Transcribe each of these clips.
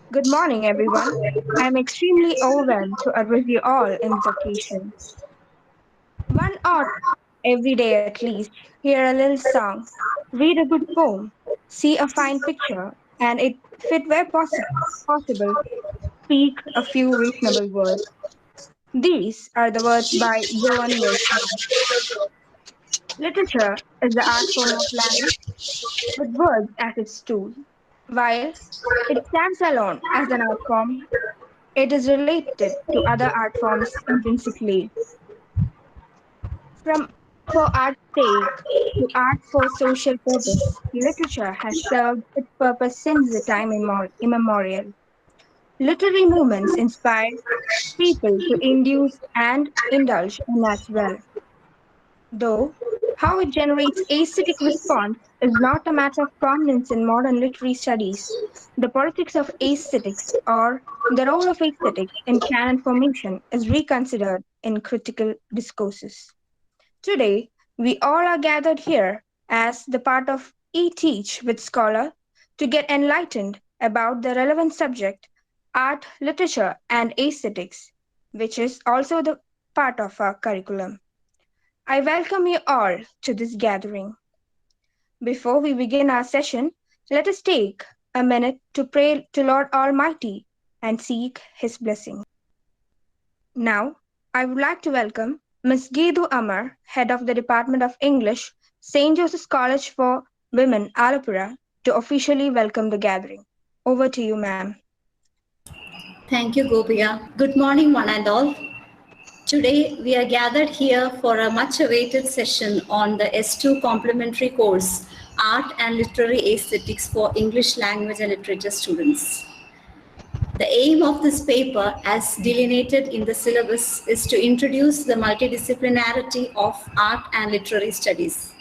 Good morning, everyone. I am extremely overwhelmed to address you all in this occasion. One art every day at least, hear a little song, read a good poem, see a fine picture, and if it were possible, speak a few reasonable words. These are the words by Joan Wilson. Literature is the art form of language with words as its tool. While it stands alone as an art form, it is related to other art forms intrinsically. From for art's sake to art for social purpose, literature has served its purpose since the time immemorial. Literary movements inspire people to induce and indulge in as well. Though how it generates aesthetic response is not a matter of prominence in modern literary studies. The politics of aesthetics or the role of aesthetics in canon formation is reconsidered in critical discourses. Today, we all are gathered here as the part of e-teach with Scholar to get enlightened about the relevant subject, art, literature, and aesthetics, which is also the part of our curriculum. I welcome you all to this gathering. Before we begin our session, let us take a minute to pray to Lord Almighty and seek His blessing. Now, I would like to welcome Ms. Geedu Amar, Head of the Department of English, St. Joseph's College for Women, Alappuzha, to officially welcome the gathering. Over to you, ma'am. Thank you, Gopiya. Good morning, one and all. Today, we are gathered here for a much awaited session on the S2 complementary course, Art and Literary Aesthetics for English Language and Literature students. The aim of this paper, as delineated in the syllabus, is to introduce the multidisciplinarity of art and literary studies.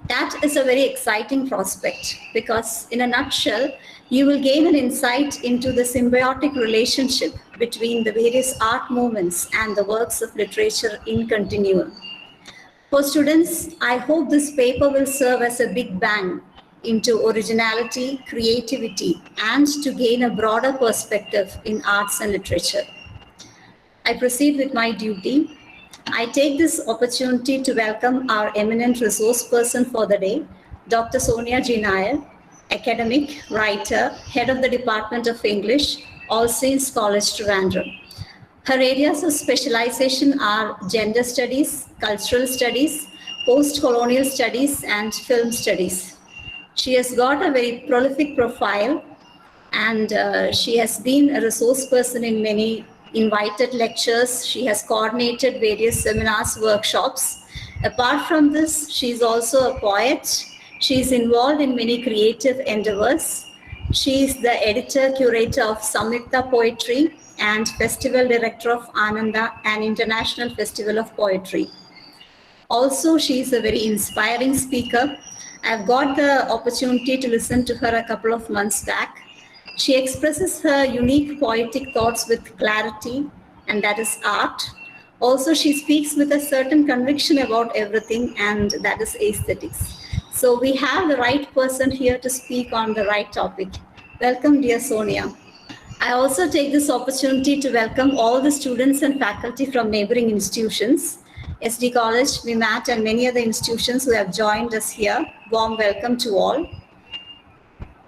That is a very exciting prospect because, in a nutshell, you will gain an insight into the symbiotic relationship between the various art movements and the works of literature in continuum. For students, I hope this paper will serve as a big bang into originality, creativity, and to gain a broader perspective in arts and literature. I proceed with my duty. I take this opportunity to welcome our eminent resource person for the day, Dr. Sonia G. Nair, academic, writer, head of the Department of English, All Saints College, Trivandrum. Her areas of specialization are gender studies, cultural studies, post-colonial studies, and film studies. She has got a very prolific profile and she has been a resource person in many invited lectures. She has coordinated various seminars, workshops. Apart from this, she is also a poet. She is involved in many creative endeavors. She is the editor, curator of Samyukta Poetry and festival director of Ananda, an international festival of poetry. Also, she is a very inspiring speaker. I've got the opportunity to listen to her a couple of months back. She expresses her unique poetic thoughts with clarity, and that is art. Also, she speaks with a certain conviction about everything, and that is aesthetics. So we have the right person here to speak on the right topic. Welcome, dear Sonia. I also take this opportunity to welcome all the students and faculty from neighboring institutions, SD College, VMAT, and many other institutions who have joined us here. Warm welcome to all.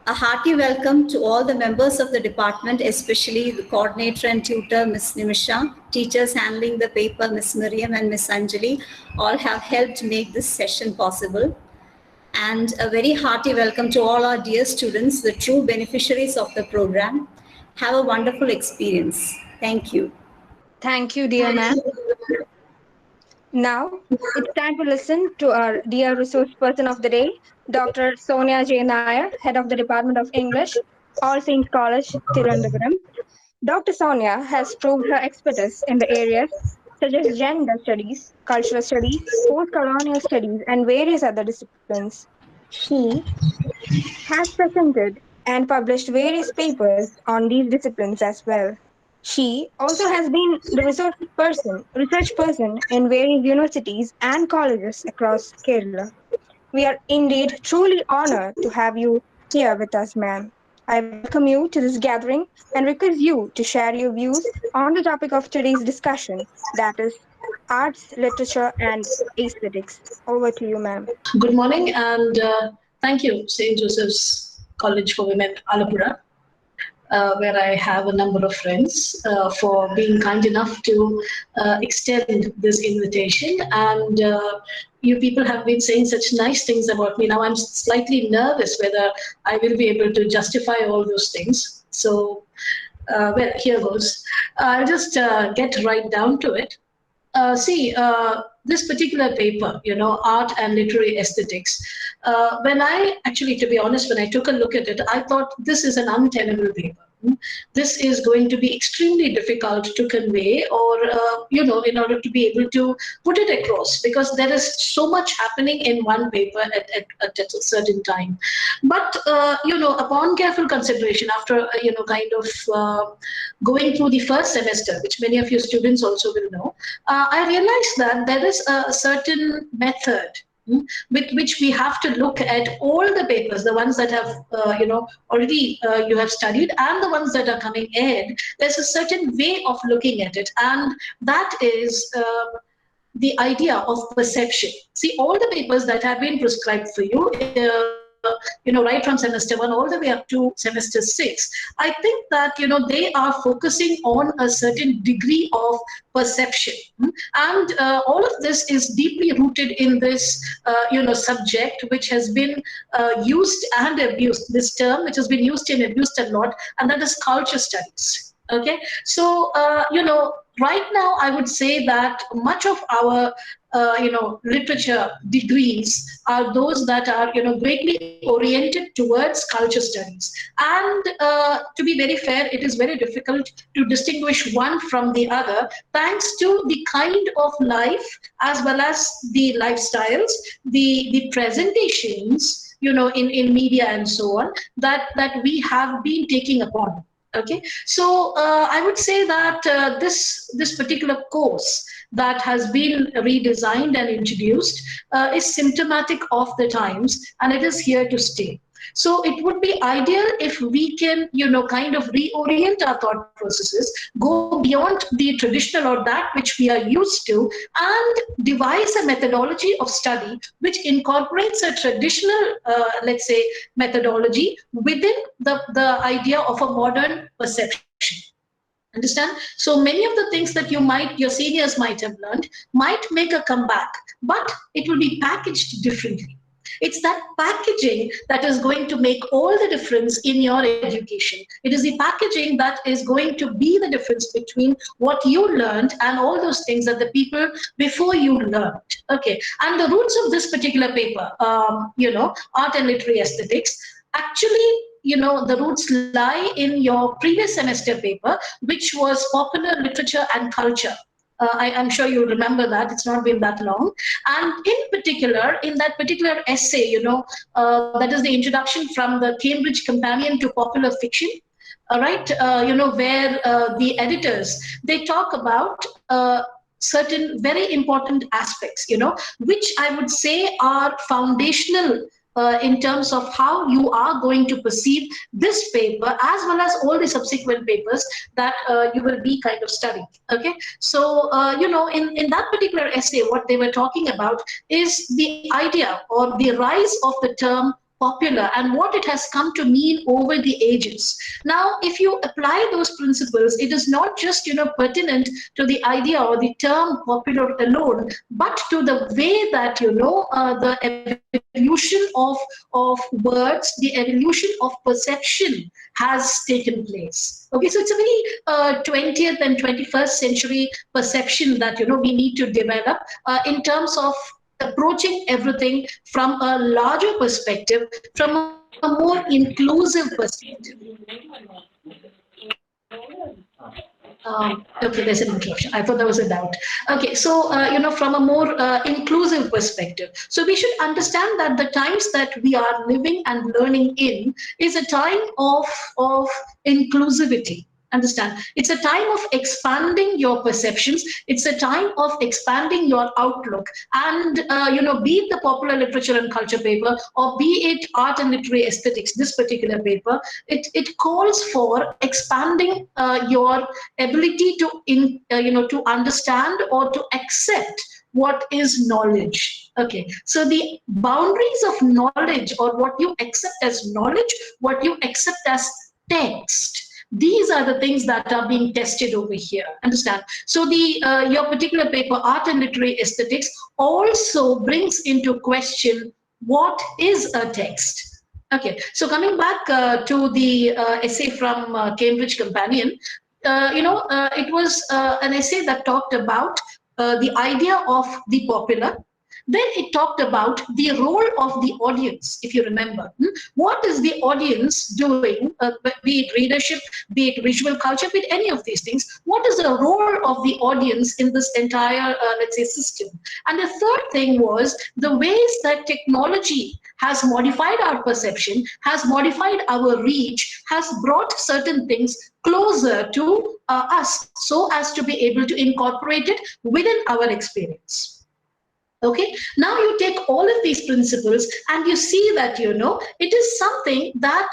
A hearty welcome to all the members of the department, especially the coordinator and tutor, Ms. Nimisha, teachers handling the paper, Ms. Miriam and Ms. Anjali, all have helped make this session possible. And a very hearty welcome to all our dear students, the true beneficiaries of the program. Have a wonderful experience. Thank you. Thank you, dear ma'am. Now, it's time to listen to our dear resource person of the day, Dr. Sonia J. Nair, Head of the Department of English, All Saints College, Tirunelveli. Dr. Sonia has proved her expertise in the areas such as gender studies, cultural studies, post-colonial studies, and various other disciplines. She has presented and published various papers on these disciplines as well. She also has been the research person in various universities and colleges across Kerala. We are indeed truly honored to have you here with us, ma'am. I welcome you to this gathering and request you to share your views on the topic of today's discussion, that is arts, literature, and aesthetics. Over to you, ma'am. Good morning and thank you, St. Joseph's College for Women, Alappuzha, where I have a number of friends for being kind enough to extend this invitation. And you people have been saying such nice things about me. Now I'm slightly nervous whether I will be able to justify all those things. So, well, here goes. I'll just get right down to it. This particular paper, art and literary aesthetics, when I actually, to be honest, when I took a look at it, I thought this is an untenable paper. This is going to be extremely difficult to convey or, in order to be able to put it across, because there is so much happening in one paper at a certain time. But, upon careful consideration, after, kind of going through the first semester, which many of your students also will know, I realized that there is a certain method with which we have to look at all the papers, the ones that have, already you have studied and the ones that are coming ahead. There's a certain way of looking at it, and that is the idea of perception. See, all the papers that have been prescribed for you, right from semester 1 all the way up to semester 6, I think that, they are focusing on a certain degree of perception. And all of this is deeply rooted in this, subject, which has been used and abused, this term, which has been used and abused a lot, and that is culture studies. Okay, so, right now I would say that much of our literature degrees are those that are, greatly oriented towards culture studies. And to be very fair, it is very difficult to distinguish one from the other, thanks to the kind of life as well as the lifestyles, the presentations, in media and so on, that we have been taking upon. Okay, so I would say that this particular course that has been redesigned and introduced is symptomatic of the times, and it is here to stay. So it would be ideal if we can, kind of reorient our thought processes, go beyond the traditional or that which we are used to, and devise a methodology of study which incorporates a traditional, let's say, methodology within the idea of a modern perception. Understand? So many of the things that your seniors might have learned might make a comeback, but it will be packaged differently. It's that packaging that is going to make all the difference in your education. It is the packaging that is going to be the difference between what you learned and all those things that the people before you learned. Okay, and the roots of this particular paper, art and literary aesthetics, actually, the roots lie in your previous semester paper, which was popular literature and culture. I'm sure you remember that. It's not been that long. And in particular, in that particular essay, that is the introduction from the Cambridge Companion to Popular Fiction, right? Where the editors, they talk about certain very important aspects, which I would say are foundational in terms of how you are going to perceive this paper as well as all the subsequent papers that you will be kind of studying. Okay, so in that particular essay, what they were talking about is the idea or the rise of the term popular and what it has come to mean over the ages. Now, if you apply those principles, it is not just pertinent to the idea or the term popular alone, but to the way that the evolution of words, the evolution of perception has taken place. Okay, so it's a very 20th and 21st century perception that we need to develop in terms of approaching everything from a larger perspective, from a more inclusive perspective. Okay, there's an interruption. I thought there was a doubt. Okay, so, from a more inclusive perspective. So we should understand that the times that we are living and learning in is a time of inclusivity. Understand? It's a time of expanding your perceptions. It's a time of expanding your outlook. And, be it the popular literature and culture paper, or be it art and literary aesthetics, this particular paper, it calls for expanding your ability to understand or to accept what is knowledge. Okay, so the boundaries of knowledge, or what you accept as knowledge, what you accept as text, these are the things that are being tested over here. Understand? So the your particular paper, Art and Literary Aesthetics, also brings into question what is a text. Okay, so coming back to the essay from Cambridge Companion, it was an essay that talked about the idea of the popular. Then it talked about the role of the audience, if you remember. What is the audience doing, be it readership, be it visual culture, be it any of these things? What is the role of the audience in this entire, let's say, system? And the third thing was the ways that technology has modified our perception, has modified our reach, has brought certain things closer to us so as to be able to incorporate it within our experience. Okay, now you take all of these principles and you see that, it is something that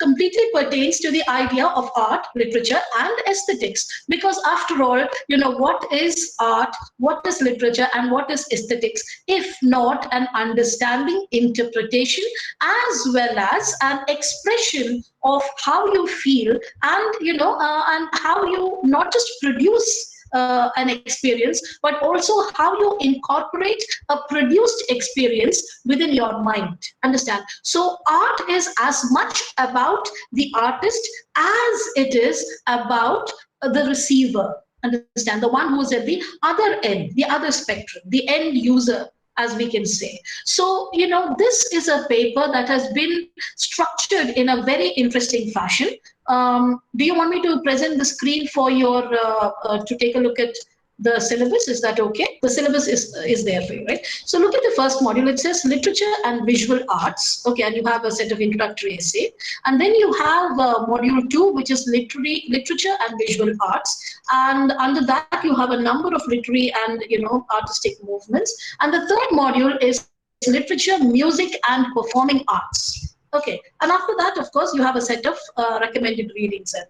completely pertains to the idea of art, literature, and aesthetics. Because after all, what is art, what is literature, and what is aesthetics, if not an understanding, interpretation, as well as an expression of how you feel, and, and how you not just produce an experience, but also how you incorporate a produced experience within your mind. Understand? So art is as much about the artist as it is about the receiver. Understand? The one who's at the other end, the other spectrum, the end user, as we can say. So, this is a paper that has been structured in a very interesting fashion. Do you want me to present the screen for your, to take a look at the syllabus? Is that okay? The syllabus is there for you, right? So look at the first module. It says literature and visual arts. Okay, and you have a set of introductory essay. And then you have module 2, which is literature and visual arts. And under that, you have a number of literary and, artistic movements. And the third module is literature, music, and performing arts. Okay, and after that, of course, you have a set of recommended readings and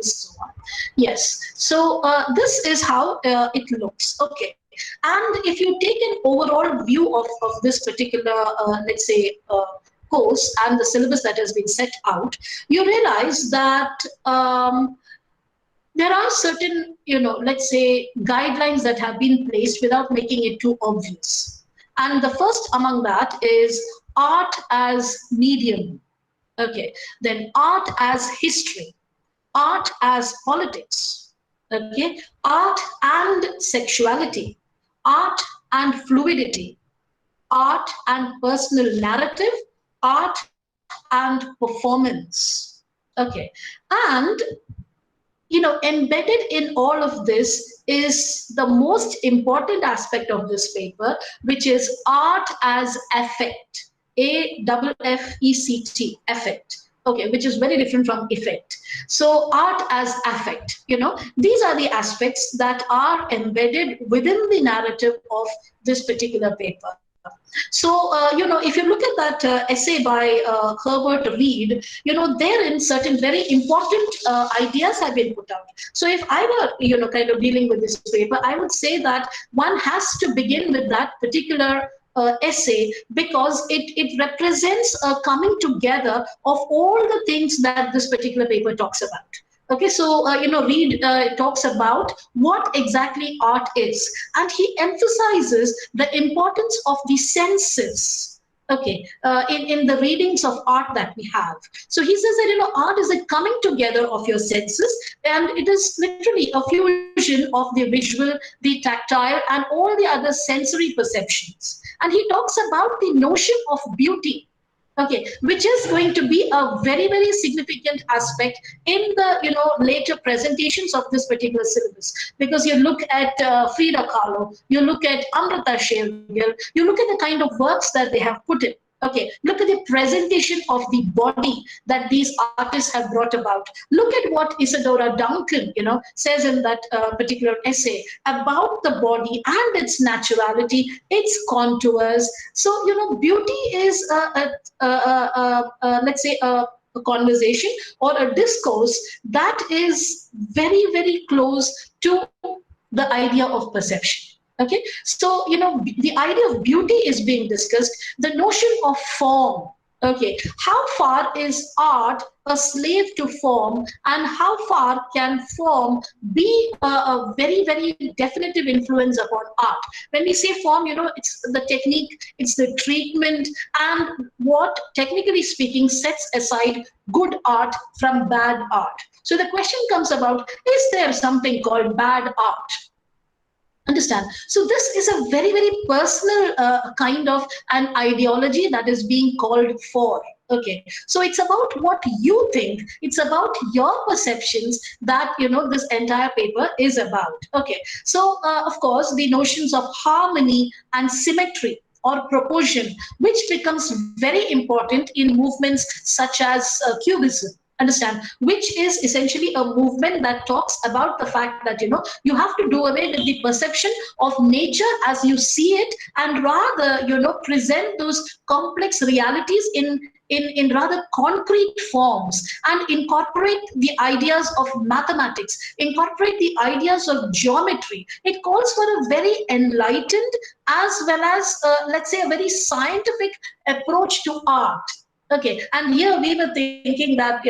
so on. Yes, so this is how it looks. Okay, and if you take an overall view of this particular, let's say, course and the syllabus that has been set out, you realize that there are certain, let's say, guidelines that have been placed without making it too obvious. And the first among that is art as medium. Okay, then art as history, art as politics, okay, art and sexuality, art and fluidity, art and personal narrative, art and performance. Okay, and embedded in all of this is the most important aspect of this paper, which is art as affect. AFFECT, affect. Okay, which is very different from effect. So art as affect, these are the aspects that are embedded within the narrative of this particular paper. So, if you look at that essay by Herbert Reed, therein certain very important ideas have been put out. So if I were, kind of dealing with this paper, I would say that one has to begin with that particular essay, because it represents a coming together of all the things that this particular paper talks about. Okay, so, Reed talks about what exactly art is, and he emphasizes the importance of the senses, okay, in the readings of art that we have. So he says that, art is a coming together of your senses, and it is literally a fusion of the visual, the tactile, and all the other sensory perceptions. And he talks about the notion of beauty, okay, which is going to be a very, very significant aspect in the, later presentations of this particular syllabus. Because you look at Frida Kahlo, you look at Amrita Shergill, you look at the kind of works that they have put in. Okay, look at the presentation of the body that these artists have brought about. Look at what Isadora Duncan, says in that particular essay about the body and its naturality, its contours. So, beauty is, let's say, a conversation or a discourse that is very, very close to the idea of perception. Okay, so the idea of beauty is being discussed, the notion of form. Okay, how far is art a slave to form, and how far can form be a very, very definitive influence upon art? When we say form, it's the technique, it's the treatment, and what, technically speaking, sets aside good art from bad art. So the question comes about, is there something called bad art? Understand? So this is a very, very personal kind of an ideology that is being called for. Okay, so it's about what you think, it's about your perceptions that this entire paper is about. Okay, so of course the notions of harmony and symmetry or proportion, which becomes very important in movements such as Cubism. Understand, which is essentially a movement that talks about the fact that you have to do away with the perception of nature as you see it, and rather present those complex realities in rather concrete forms, and incorporate the ideas of mathematics, incorporate the ideas of geometry. It calls for a very enlightened as well as let's say a very scientific approach to art. Okay, and here we were thinking that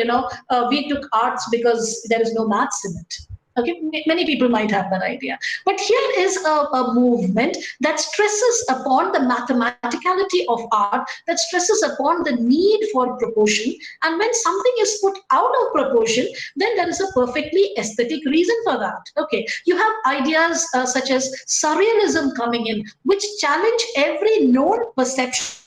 we took arts because there is no maths in it. Okay, many people might have that idea, but here is a movement that stresses upon the mathematicality of art, that stresses upon the need for proportion, and when something is put out of proportion, then there is a perfectly aesthetic reason for that. Okay, you have ideas such as surrealism coming in, which challenge every known perception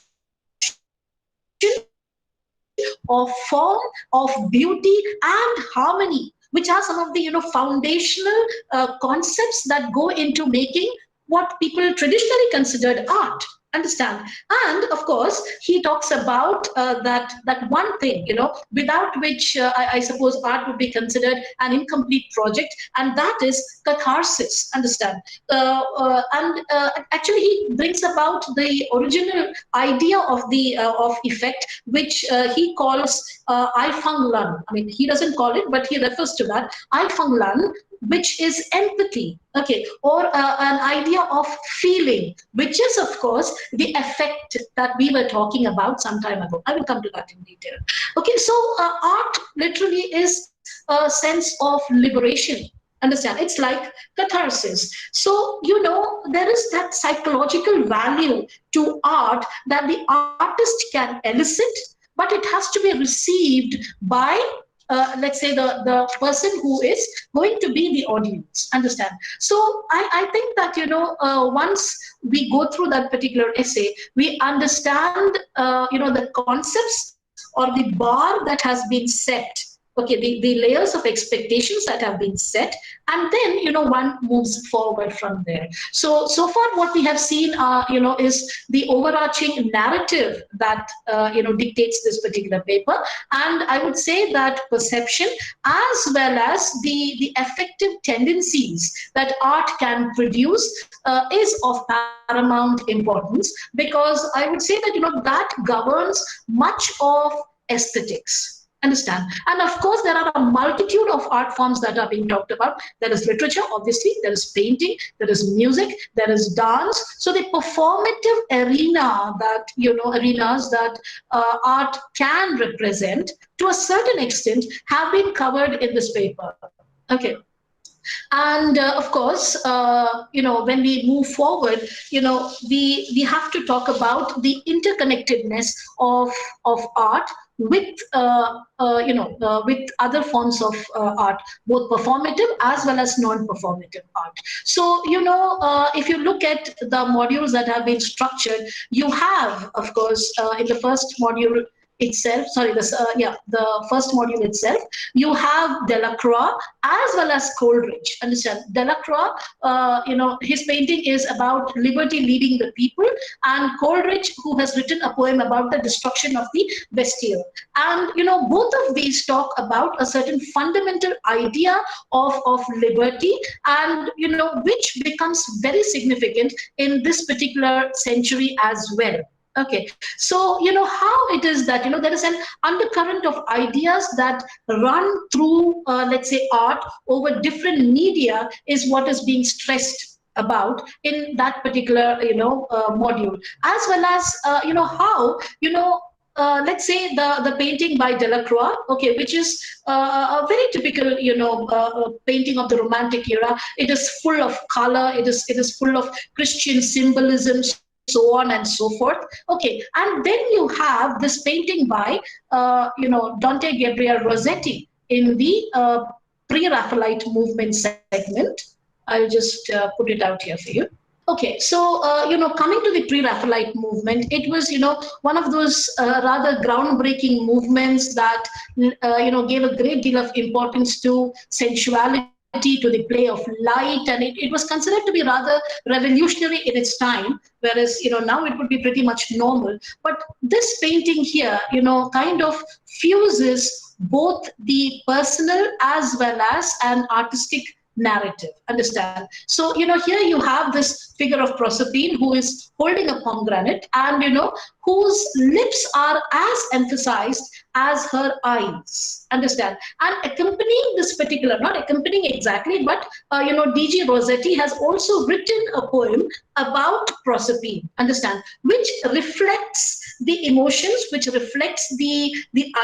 of form, of beauty and harmony, which are some of the foundational concepts that go into making what people traditionally considered art. Understand? And of course, he talks about that one thing, without which I suppose art would be considered an incomplete project, and that is catharsis. Understand? And actually, he brings about the original idea of the of effect, which he calls I Fang Lan. I mean, he doesn't call it, but he refers to that I Fang Lan, which is empathy, okay, or an idea of feeling, which is of course the effect that we were talking about some time ago. I will come to that in detail. Okay, so art literally is a sense of liberation. Understand? It's like catharsis. So, there is that psychological value to art that the artist can elicit, but it has to be received by let's say the person who is going to be the audience. Understand? So I think that once we go through that particular essay, we understand the concepts or the bar that has been set. Okay, the layers of expectations that have been set, and then one moves forward from there. So far what we have seen is the overarching narrative that dictates this particular paper, and I would say that perception as well as the effective tendencies that art can produce is of paramount importance, because I would say that that governs much of aesthetics. Understand? And of course, there are a multitude of art forms that are being talked about. There is literature, obviously, there is painting, there is music, there is dance. So the performative arena that, arenas that art can represent to a certain extent have been covered in this paper. Okay. And of course, when we move forward, we have to talk about the interconnectedness of art with with other forms of art, both performative as well as non-performative art. So if you look at the modules that have been structured, you have, of course, in the first module, itself, sorry, the first module itself, you have Delacroix as well as Coleridge. Understand? Delacroix, his painting is about liberty leading the people, and Coleridge, who has written a poem about the destruction of the Bastille. And both of these talk about a certain fundamental idea of liberty, and which becomes very significant in this particular century as well. Okay, so how it is that there is an undercurrent of ideas that run through, let's say, art over different media is what is being stressed about in that particular module, as well as how let's say the painting by Delacroix, okay, which is a very typical painting of the Romantic era. It is full of color. It is full of Christian symbolism, so on and so forth. Okay, and then you have this painting by Dante Gabriel Rossetti in the pre-Raphaelite movement segment. I'll just put it out here for you. Okay, so coming to the pre-Raphaelite movement, it was one of those rather groundbreaking movements that gave a great deal of importance to sensuality, to the play of light, and it was considered to be rather revolutionary in its time, whereas now it would be pretty much normal. But this painting here kind of fuses both the personal as well as an artistic narrative. Understand? So here you have this figure of Proserpine who is holding a pomegranate, and whose lips are as emphasized as her eyes. Understand? And accompanying this particular, not accompanying exactly, but D.G. Rossetti has also written a poem about Proserpine. Understand? Which reflects the emotions, which reflects the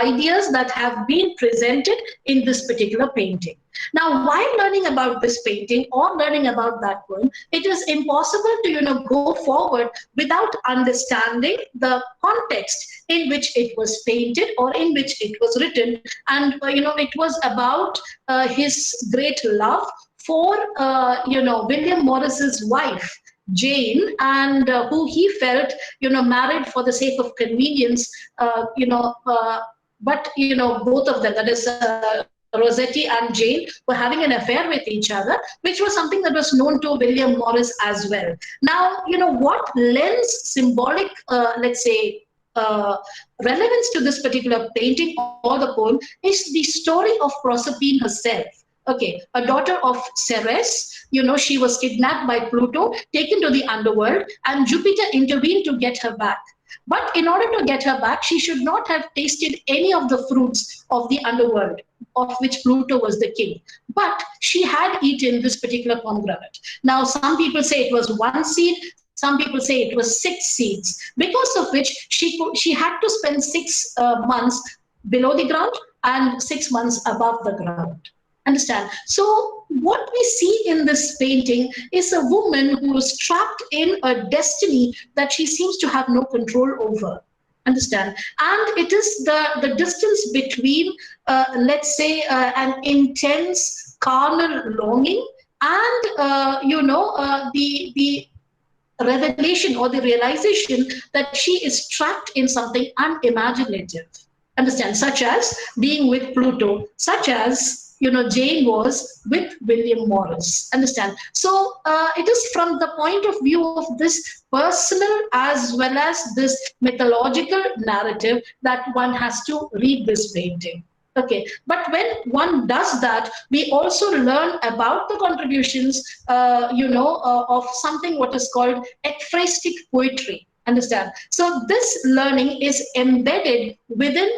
ideas that have been presented in this particular painting. Now, while learning about this painting or learning about that poem, it is impossible to go forward without understanding the context in which it was painted or in which it was written. And it was about his great love for William Morris's wife, Jane, and who he felt married for the sake of convenience, but both of them, that is Rossetti and Jane, were having an affair with each other, which was something that was known to William Morris as well. Now, what lends symbolic, let's say, relevance to this particular painting or the poem is the story of Proserpine herself. Okay, a daughter of Ceres, she was kidnapped by Pluto, taken to the underworld, and Jupiter intervened to get her back. But in order to get her back, she should not have tasted any of the fruits of the underworld, of which Pluto was the king. But she had eaten this particular pomegranate. Now, some people say it was one seed, some people say it was 6 seeds, because of which she had to spend 6 months below the ground and 6 months above the ground. Understand? So what we see in this painting is a woman who is trapped in a destiny that she seems to have no control over. Understand? And it is the distance between, let's say, an intense carnal longing and, the revelation or the realization that she is trapped in something unimaginative. Understand? Such as being with Pluto, such as Jane was with William Morris. Understand? So it is from the point of view of this personal as well as this mythological narrative that one has to read this painting. Okay, but when one does that, we also learn about the contributions, of something what is called ekphrastic poetry. Understand? So this learning is embedded within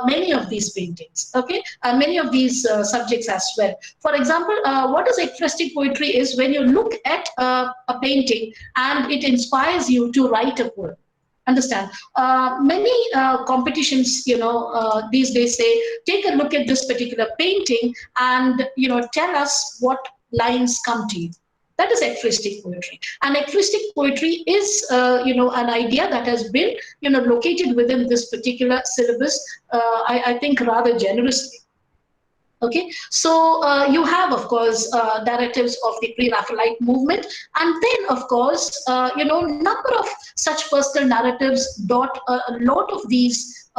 many of these paintings, okay? Many of these subjects as well. For example, what is ekphrastic poetry is when you look at a painting and it inspires you to write a poem. Understand? Many competitions, these days say, take a look at this particular painting and, tell us what lines come to you. That is ekphrastic poetry. And ekphrastic poetry is, an idea that has been, located within this particular syllabus, I think rather generously. Okay, so you have, of course, narratives of the pre-Raphaelite movement, and then, of course, number of such personal narratives dot a lot of these,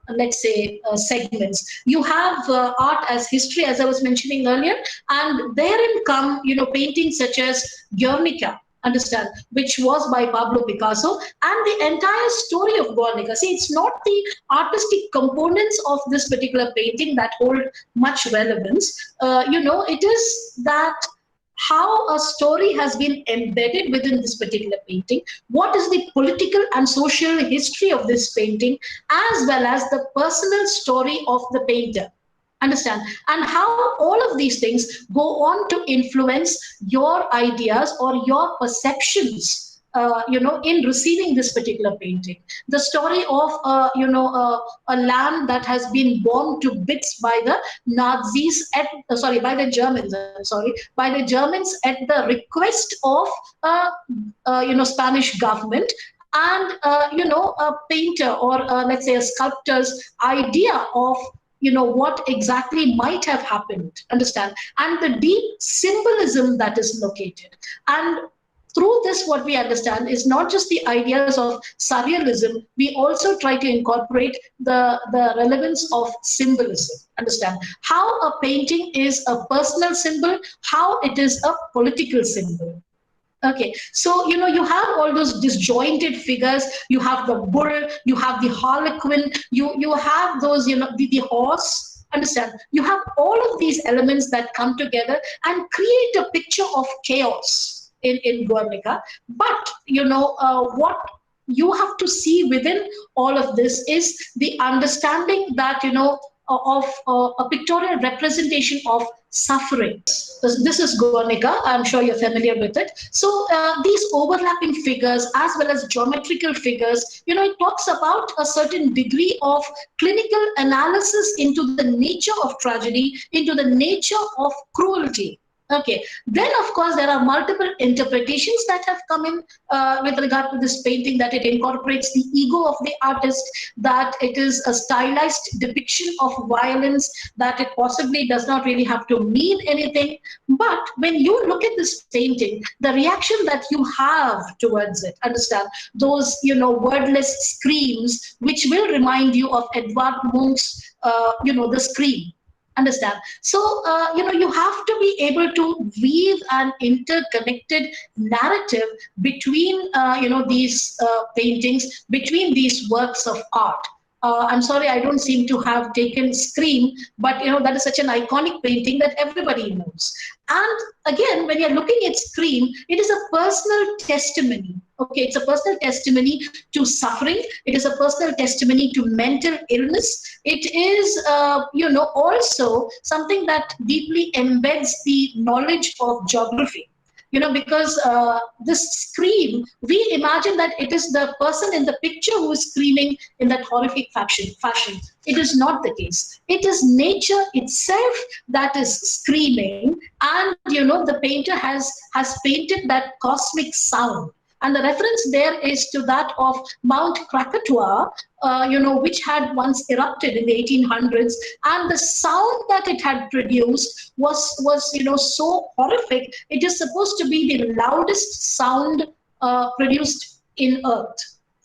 let's say, segments. You have art as history, as I was mentioning earlier, and therein come, paintings such as Guernica, understand, which was by Pablo Picasso, and the entire story of Guernica. See, it's not the artistic components of this particular painting that hold much relevance. It is that how a story has been embedded within this particular painting, what is the political and social history of this painting, as well as the personal story of the painter. Understand, and how all of these things go on to influence your ideas or your perceptions, in receiving this particular painting. The story of, a land that has been bombed to bits by the Nazis by the Germans, by the Germans at the request of, Spanish government, and, a painter or, let's say, a sculptor's idea of, what exactly might have happened, understand, and the deep symbolism that is located. And through this, what we understand is not just the ideas of surrealism, we also try to incorporate the relevance of symbolism, understand, how a painting is a personal symbol, how it is a political symbol. Okay, so you have all those disjointed figures. You have the bull, you have the harlequin, you have those, the horse. Understand? You have all of these elements that come together and create a picture of chaos in Guernica. But what you have to see within all of this is the understanding that of a pictorial representation of suffering. This is Guernica. I'm sure you're familiar with it. So these overlapping figures, as well as geometrical figures, it talks about a certain degree of clinical analysis into the nature of tragedy, into the nature of cruelty. Okay, then of course there are multiple interpretations that have come in with regard to this painting, that it incorporates the ego of the artist, that it is a stylized depiction of violence, that it possibly does not really have to mean anything. But when you look at this painting, the reaction that you have towards it, understand, those wordless screams, which will remind you of Edvard Munch's the Scream. Understand? So, you have to be able to weave an interconnected narrative between, these paintings, between these works of art. I'm sorry, I don't seem to have taken Scream, but that is such an iconic painting that everybody knows. And again, when you're looking at Scream, it is a personal testimony. Okay, it's a personal testimony to suffering. It is a personal testimony to mental illness. It is, also something that deeply embeds the knowledge of geography. Because this scream, we imagine that it is the person in the picture who is screaming in that horrific fashion. It is not the case. It is nature itself that is screaming, and the painter has painted that cosmic sound. And the reference there is to that of Mount Krakatoa, which had once erupted in the 1800s, and the sound that it had produced was so horrific. It is supposed to be the loudest sound produced in Earth.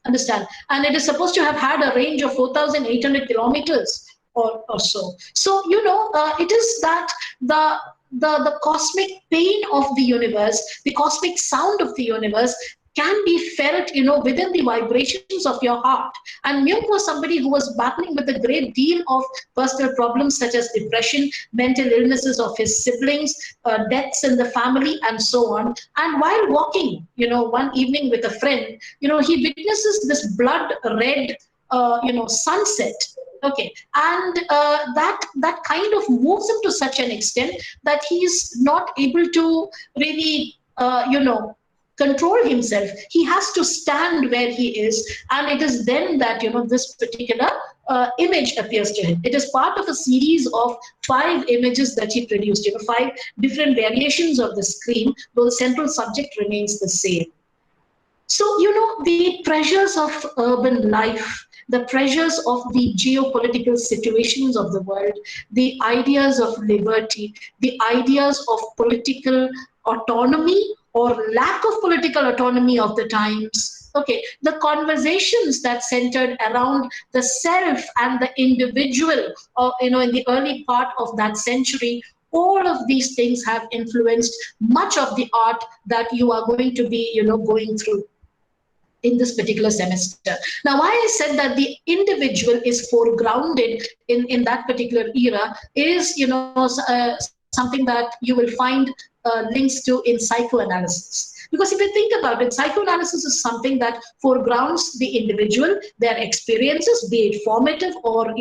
Understand? And it is supposed to have had a range of 4,800 kilometers or so. So it is that the cosmic pain of the universe, the cosmic sound of the universe, can be felt, within the vibrations of your heart. And Munch was somebody who was battling with a great deal of personal problems such as depression, mental illnesses of his siblings, deaths in the family, and so on. And while walking, one evening with a friend, he witnesses this blood red, sunset. Okay, and that kind of moves him to such an extent that he is not able to really, control himself. He has to stand where he is, and it is then that this particular image appears to him. It is part of a series of 5 images that he produced, 5 different variations of the scream, though the central subject remains the same. So the pressures of urban life, the pressures of the geopolitical situations of the world, the ideas of liberty, the ideas of political autonomy or lack of political autonomy of the times. Okay, the conversations that centered around the self and the individual, or in the early part of that century, all of these things have influenced much of the art that you are going to be, going through in this particular semester. Now, why I said that the individual is foregrounded in that particular era is, something that you will find links to in psychoanalysis. Because if you think about it, psychoanalysis is something that foregrounds the individual, their experiences, be it formative or,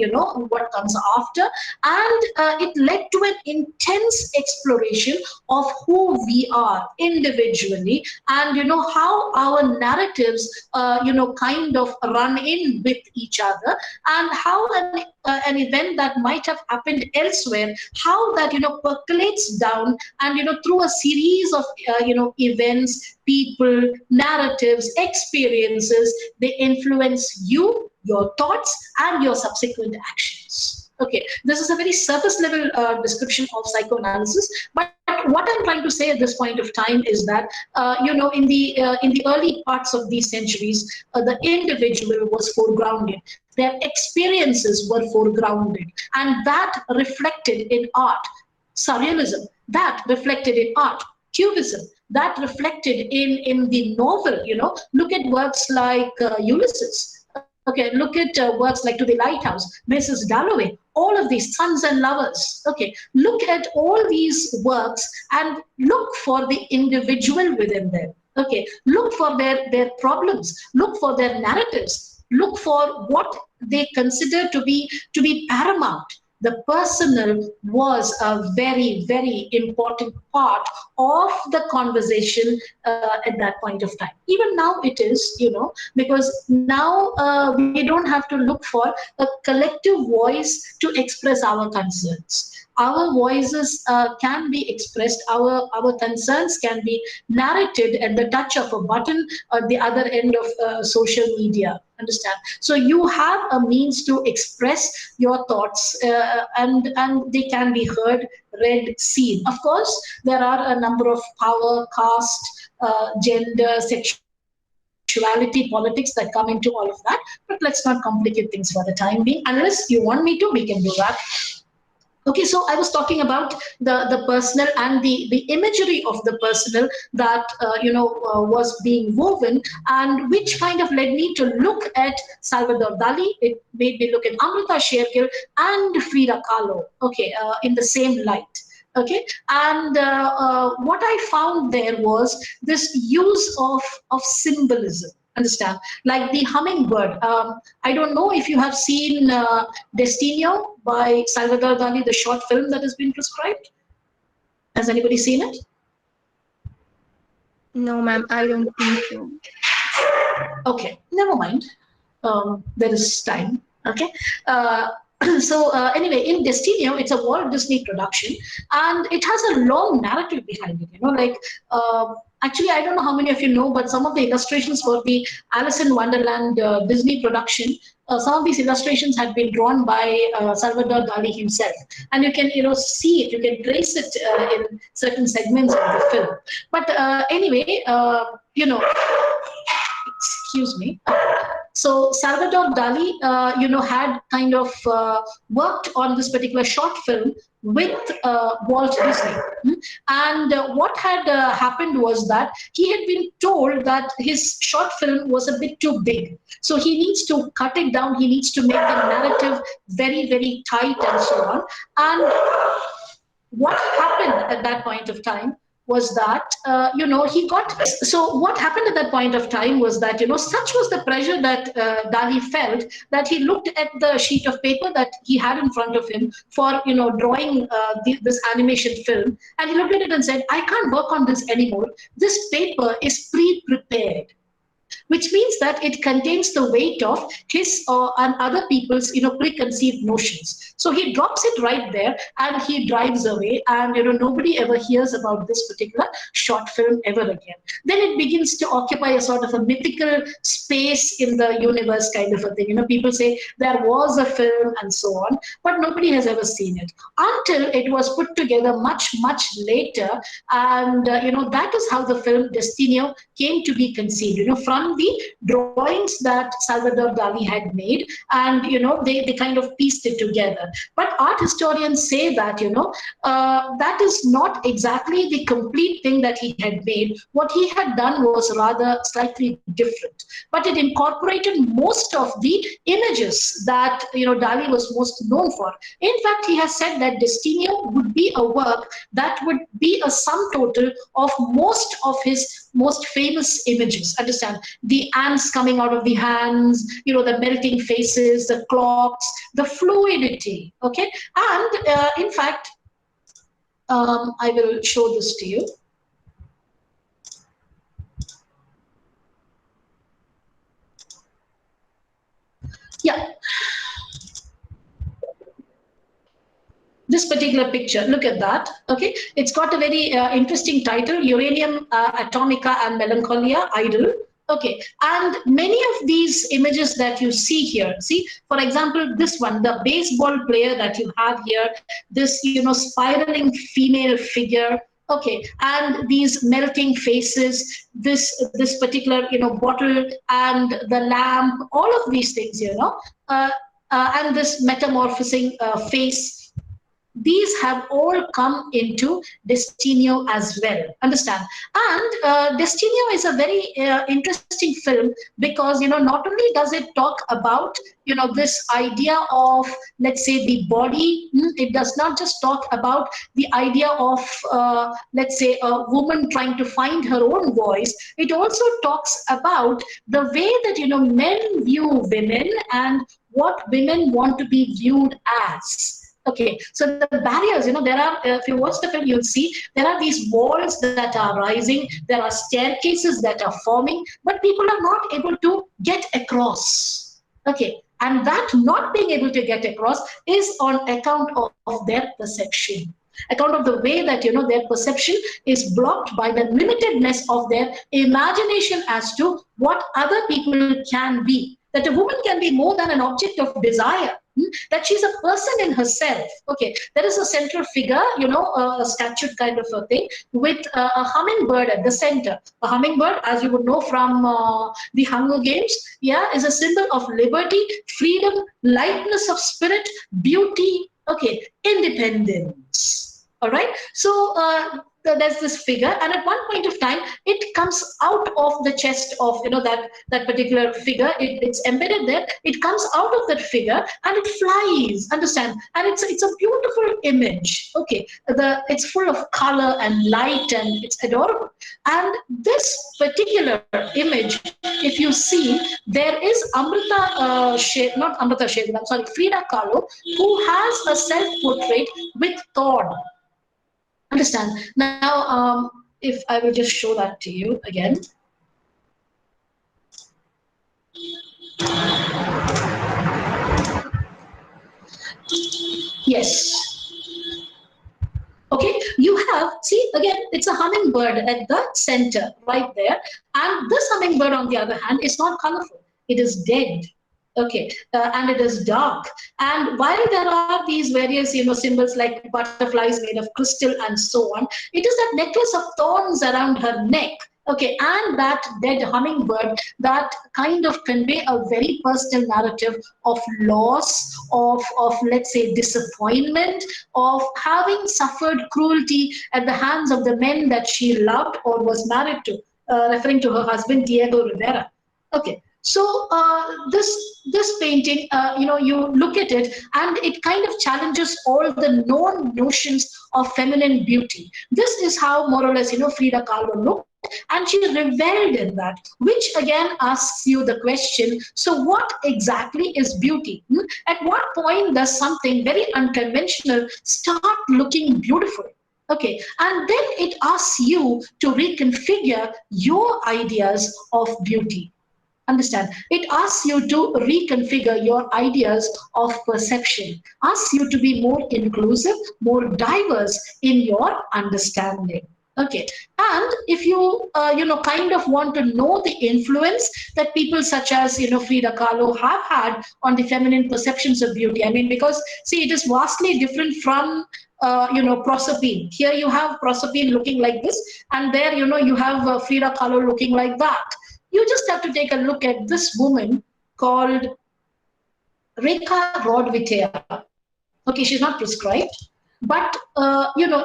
what comes after. And it led to an intense exploration of who we are individually and, how our narratives, kind of run in with each other, and how an event that might have happened elsewhere, how that, percolates down and, through a series of, events, people, narratives, experiences, they influence you, your thoughts, and your subsequent actions. Okay, this is a very surface level description of psychoanalysis, but what I'm trying to say at this point of time is that, in the early parts of these centuries, the individual was foregrounded. Their experiences were foregrounded, and that reflected in art. Surrealism, that reflected in art. Cubism, that reflected in the novel. Look at works like Ulysses. Okay, look at works like To the Lighthouse, Mrs. Dalloway, all of these, Sons and Lovers. Okay, look at all these works and look for the individual within them. Okay, look for their problems, look for their narratives, look for what they consider to be paramount. The personal was a very, very important part of the conversation at that point of time. Even now it is, because now we don't have to look for a collective voice to express our concerns. Our voices can be expressed, our concerns can be narrated at the touch of a button at the other end of social media. Understand? So you have a means to express your thoughts and they can be heard, read, seen. Of course, there are a number of power, caste, gender, sexuality, politics that come into all of that, but let's not complicate things for the time being. Unless you want me to, we can do that. Okay, so I was talking about the personal and the imagery of the personal that was being woven, and which kind of led me to look at Salvador Dali. It made me look at Amrita Shergill and Frida Kahlo. Okay, in the same light. Okay, and what I found there was this use of symbolism. Understand? Like the Hummingbird. I don't know if you have seen Destino by Salvador Dali, the short film that has been prescribed. Has anybody seen it? No, ma'am, I don't think so. Okay, never mind. There is time. Okay. So anyway, in Destino, it's a Walt Disney production, and it has a long narrative behind it. Actually, I don't know how many of you know, but some of the illustrations for the Alice in Wonderland Disney production, some of these illustrations had been drawn by Salvador Dali himself, and you can see it, you can trace it in certain segments of the film. But anyway, excuse me. So Salvador Dali, had kind of worked on this particular short film with Walt Disney. And what had happened was that he had been told that his short film was a bit too big. So he needs to cut it down. He needs to make the narrative very, very tight and so on. And what happened at that point of time was that, he got, so what happened at that point of time was that, such was the pressure that Dali felt that he looked at the sheet of paper that he had in front of him for, drawing this animation film. And he looked at it and said, I can't work on this anymore. This paper is pre-prepared. which means that it contains the weight of his and other people's, preconceived notions. So he drops it right there and he drives away, and nobody ever hears about this particular short film ever again. Then it begins to occupy a sort of a mythical space in the universe, kind of a thing. People say there was a film and so on, but nobody has ever seen it until it was put together much, much later. And that is how the film Destino came to be conceived, from the drawings that Salvador Dali had made, and they kind of pieced it together. But art historians say that that is not exactly the complete thing that he had made. What he had done was rather slightly different, but it incorporated most of the images that Dali was most known for. In fact, he has said that Destino would be a work that would be a sum total of most of his most famous images. Understand? The ants coming out of the hands, the melting faces, the clocks, the fluidity. Okay, and in fact, I will show this to you. Yeah. This particular picture, look at that. Okay, it's got a very interesting title: Uranium, Atomica, and Melancholia, Idol. Okay, and many of these images that you see here, see, for example, this one, the baseball player that you have here, this spiraling female figure. Okay, and these melting faces, this particular bottle and the lamp, all of these things, and this metamorphosing face. These have all come into Destino as well. Understand? And Destino is a very interesting film because not only does it talk about this idea of, let's say, the body. It does not just talk about the idea of let's say a woman trying to find her own voice. It also talks about the way that men view women and what women want to be viewed as. Okay, so the barriers, there are, if you watch the film, you'll see there are these walls that are rising, there are staircases that are forming, but people are not able to get across. Okay, and that not being able to get across is on account of their perception. Account of the way that their perception is blocked by the limitedness of their imagination as to what other people can be. That a woman can be more than an object of desire. That she's a person in herself. Okay, there is a central figure, a statue kind of a thing with a hummingbird at the center. A hummingbird, as you would know from the Hunger Games, yeah, is a symbol of liberty, freedom, lightness of spirit, beauty, okay, independence. All right, so there's this figure, and at one point of time it comes out of the chest of that particular figure. It's embedded there. It comes out of that figure and it flies. Understand? And it's a beautiful image. Okay, it's full of color and light and it's adorable. And this particular image, if you see, there is Frida Kahlo, who has a self-portrait with thorn. Understand? Now, if I will just show that to you again. Yes. Okay, you have, see, again, it's a hummingbird at the center right there. And this hummingbird, on the other hand, is not colorful. It is dead. Okay, and it is dark. And while there are these various, symbols like butterflies made of crystal and so on, it is that necklace of thorns around her neck. Okay, and that dead hummingbird that kind of convey a very personal narrative of loss, of let's say disappointment, of having suffered cruelty at the hands of the men that she loved or was married to, referring to her husband Diego Rivera. Okay. So this painting, you look at it and it kind of challenges all the known notions of feminine beauty. This is how more or less, Frida Kahlo looked, and she reveled in that, which again asks you the question, so what exactly is beauty? At what point does something very unconventional start looking beautiful? Okay, and then it asks you to reconfigure your ideas of beauty. Understand? It asks you to reconfigure your ideas of perception, asks you to be more inclusive, more diverse in your understanding. Okay, and if you kind of want to know the influence that people such as Frida Kahlo have had on the feminine perceptions of beauty. I mean, because see, it is vastly different from Proserpine. Here you have Proserpine looking like this, and there you have Frida Kahlo looking like that. You just have to take a look at this woman called Rekha Rodvitea. Okay, she's not prescribed, but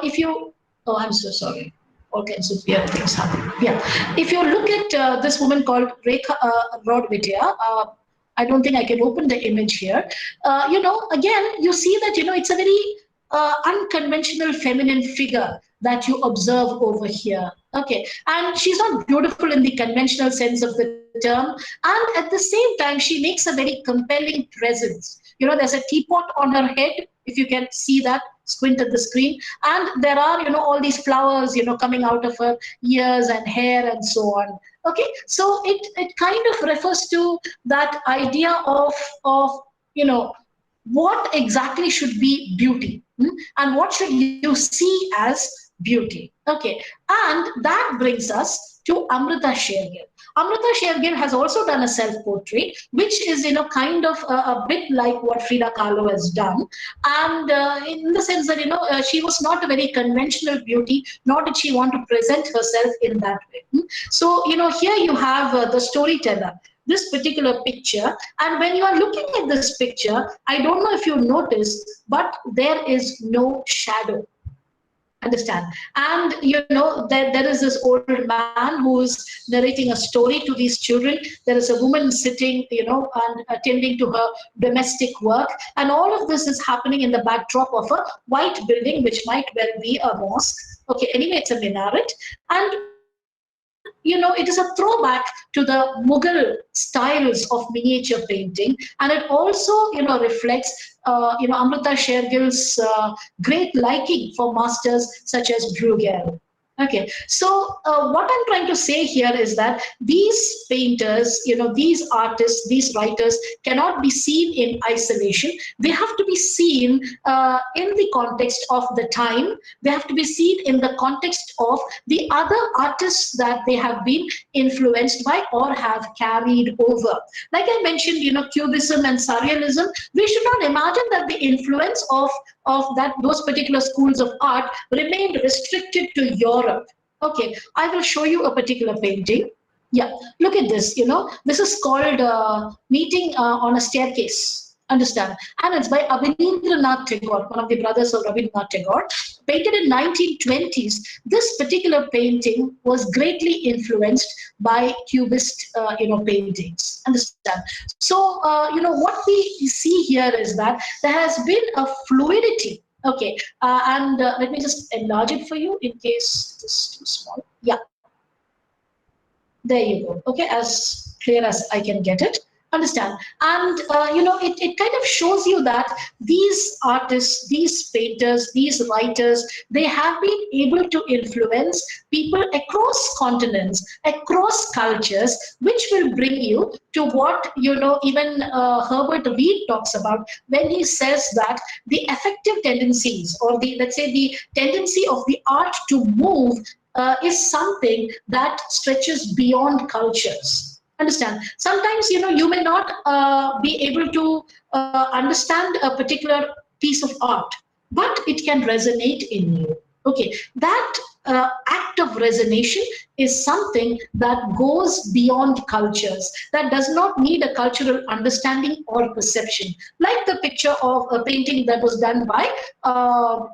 if you, oh, I'm so sorry. All kinds of weird things happen. Yeah, if you look at this woman called Rekha Rodvitea, I don't think I can open the image here. Again, you see that it's a very unconventional feminine figure that you observe over here. Okay, and she's not beautiful in the conventional sense of the term, and at the same time, she makes a very compelling presence. There's a teapot on her head, if you can see that, squint at the screen, and there are all these flowers coming out of her ears and hair and so on. Okay, so it kind of refers to that idea of what exactly should be beauty, and what should you see as beauty. Okay, and that brings us to Amrita Shergill. Amrita Shergill has also done a self-portrait, which is kind of a bit like what Frida Kahlo has done, and in the sense that she was not a very conventional beauty, nor did she want to present herself in that way. So here you have the storyteller, this particular picture, and when you are looking at this picture, I don't know if you noticed, but there is no shadow. Understand? And there is this old man who's narrating a story to these children. There is a woman sitting and attending to her domestic work, and all of this is happening in the backdrop of a white building, which might well be a mosque. Okay, anyway, it's a minaret, and it is a throwback to the Mughal styles of miniature painting, and it also reflects Amrita Shergill's great liking for masters such as Bruegel. Okay, so what I'm trying to say here is that these painters, these artists, these writers cannot be seen in isolation. They have to be seen in the context of the time. They have to be seen in the context of the other artists that they have been influenced by or have carried over. Like I mentioned, Cubism and Surrealism, we should not imagine that the influence of those particular schools of art remained restricted to Europe. Okay, I will show you a particular painting. Yeah, look at this. This is called Meeting on a Staircase. Understand? And it's by Abhinendranath Tagore, one of the brothers of Rabindranath Tagore, painted in 1920s. This particular painting was greatly influenced by Cubist, paintings. Understand? So, what we see here is that there has been a fluidity. Okay, and let me just enlarge it for you in case it is too small. Yeah, there you go. Okay, as clear as I can get it. Understand? And it kind of shows you that these artists, these painters, these writers, they have been able to influence people across continents, across cultures, which will bring you to what even Herbert Reed talks about when he says that the affective tendencies, or let's say the tendency of the art to move, is something that stretches beyond cultures. Understand? Sometimes you may not be able to understand a particular piece of art, but it can resonate in you. Okay, that act of resonation is something that goes beyond cultures, that does not need a cultural understanding or perception, like the picture of a painting that was done by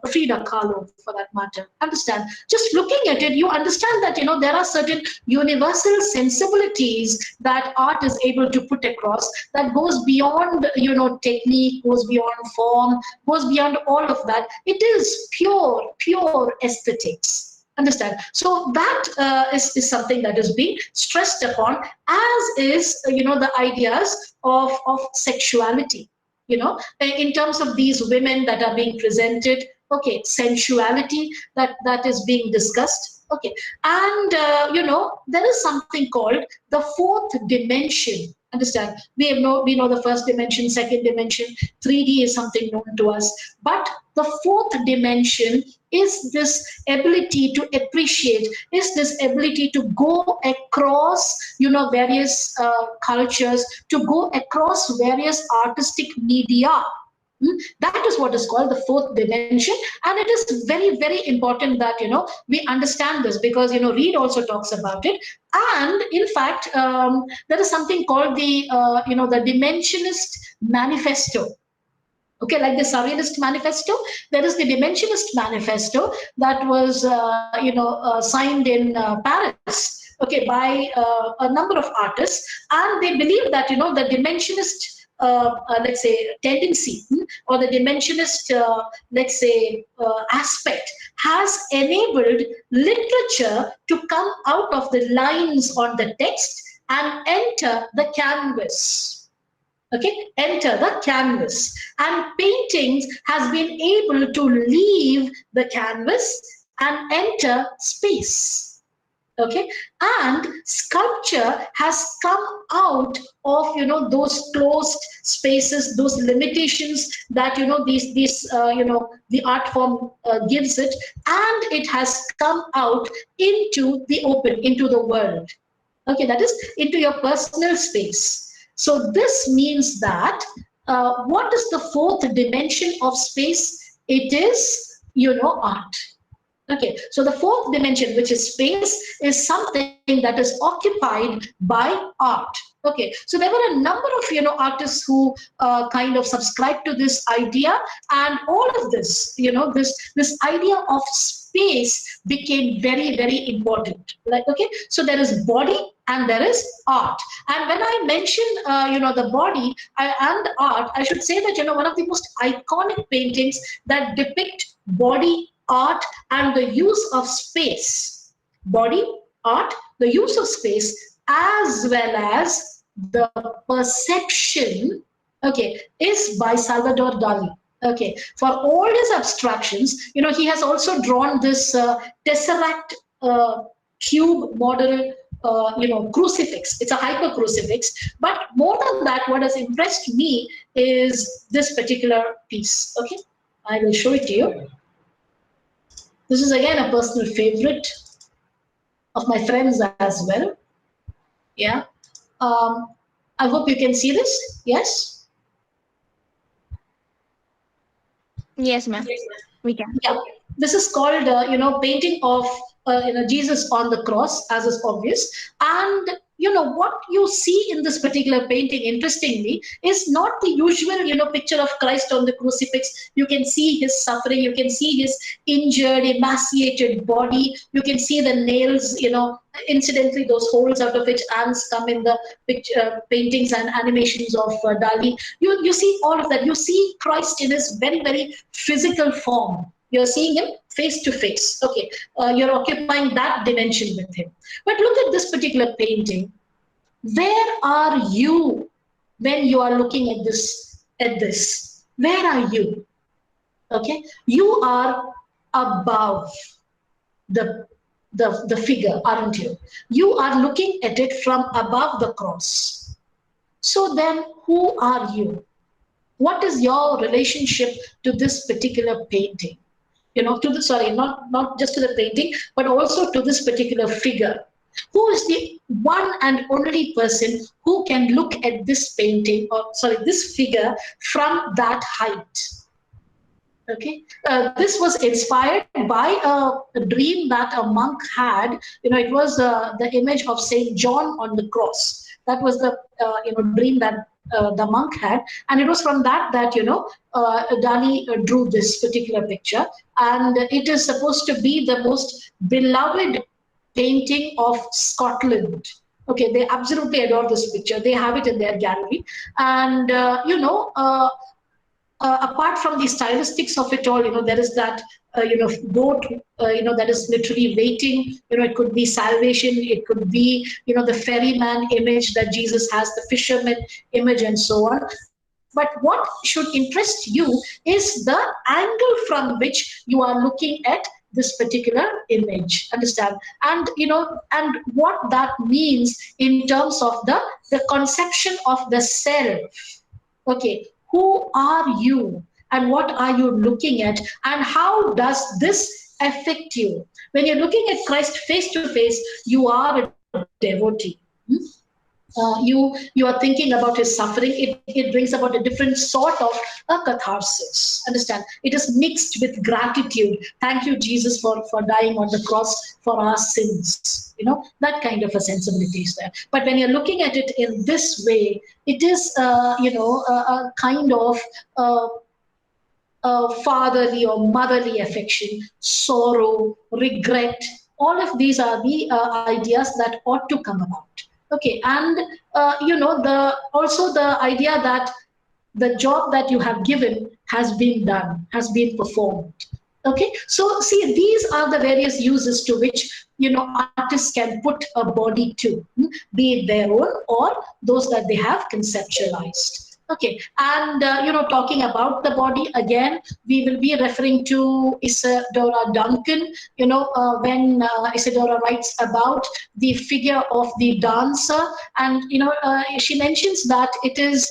Frida Kahlo, for that matter. Understand? Just looking at it, you understand that there are certain universal sensibilities that art is able to put across, that goes beyond technique, goes beyond form, goes beyond all of that. It is pure aesthetics. Understand? So that is something that is being stressed upon, as is the ideas of sexuality. In terms of these women that are being presented. Okay, sensuality that is being discussed. Okay, and there is something called the fourth dimension. Understand? We know the first dimension, second dimension, 3D is something known to us, but the fourth dimension is this ability to appreciate, is this ability to go across, various cultures, to go across various artistic media. That is what is called the fourth dimension, and it is very, very important that we understand this, because Reid also talks about it. And in fact, there is something called the Dimensionist Manifesto. Okay, like the Surrealist Manifesto, there is the Dimensionist Manifesto that was signed in Paris. Okay, by a number of artists, and they believe that the Dimensionist let's say tendency, or the Dimensionist let's say aspect has enabled literature to come out of the lines on the text and enter the canvas. Okay, enter the canvas, and paintings has been able to leave the canvas and enter space. Okay, and sculpture has come out of those closed spaces, those limitations that the art form gives it, and it has come out into the open, into the world. Okay, that is into your personal space. So this means that what is the fourth dimension of space? It is art. Okay, so the fourth dimension, which is space, is something that is occupied by art. Okay, so there were a number of artists who kind of subscribed to this idea, and all of this this idea of space became very, very important. Like, okay, so there is body and there is art. And when I mention the body and art, I should say that one of the most iconic paintings that depict body, art, and the use of space, body, art, the use of space, as well as the perception, okay, is by Salvador Dali. Okay, for all his abstractions, he has also drawn this tesseract cube model, crucifix. It's a hyper crucifix. But more than that, what has impressed me is this particular piece. Okay, I will show it to you. This is again a personal favorite of my friends as well. Yeah. I hope you can see this. Yes? Yes, ma'am. We can. Yeah. This is called, painting of, Jesus on the cross, as is obvious. And, what you see in this particular painting, interestingly, is not the usual, picture of Christ on the crucifix. You can see his suffering. You can see his injured, emaciated body. You can see the nails, incidentally, those holes out of which ants come in the picture, paintings and animations of Dali. You see all of that. You see Christ in his very, very physical form. You're seeing him face to face. Okay, you're occupying that dimension with him. But look at this particular painting. Where are you when you are looking at this? Where are you? Okay, you are above the figure, aren't you? You are looking at it from above the cross. So then, who are you? What is your relationship to this particular painting? Not just to the painting, but also to this particular figure. Who is the one and only person who can look at this painting, this figure from that height? Okay, this was inspired by a dream that a monk had. It was the image of Saint John on the cross. That was the dream that the monk had, and it was from that Dali drew this particular picture, and it is supposed to be the most beloved painting of Scotland. Okay, they absolutely adore this picture. They have it in their gallery, and apart from the stylistics of it all, there is that boat, that is literally waiting. It could be salvation. It could be, the ferryman image that Jesus has, the fisherman image, and so on. But what should interest you is the angle from which you are looking at this particular image, understand? And and what that means in terms of the conception of the self. Okay, who are you and what are you looking at, and how does this affect you? When you're looking at Christ face to face, you are a devotee. You are thinking about his suffering. It brings about a different sort of a catharsis. Understand? It is mixed with gratitude. Thank you, Jesus, for dying on the cross for our sins. That kind of a sensibility is there. But when you're looking at it in this way, it is a kind of fatherly or motherly affection, sorrow, regret. All of these are the ideas that ought to come about. Okay, and the idea that the job that you have given has been done, has been performed. Okay, so see, these are the various uses to which artists can put a body to, be it their own or those that they have conceptualized. Okay, and talking about the body again, we will be referring to Isadora Duncan. When Isadora writes about the figure of the dancer, and she mentions that it is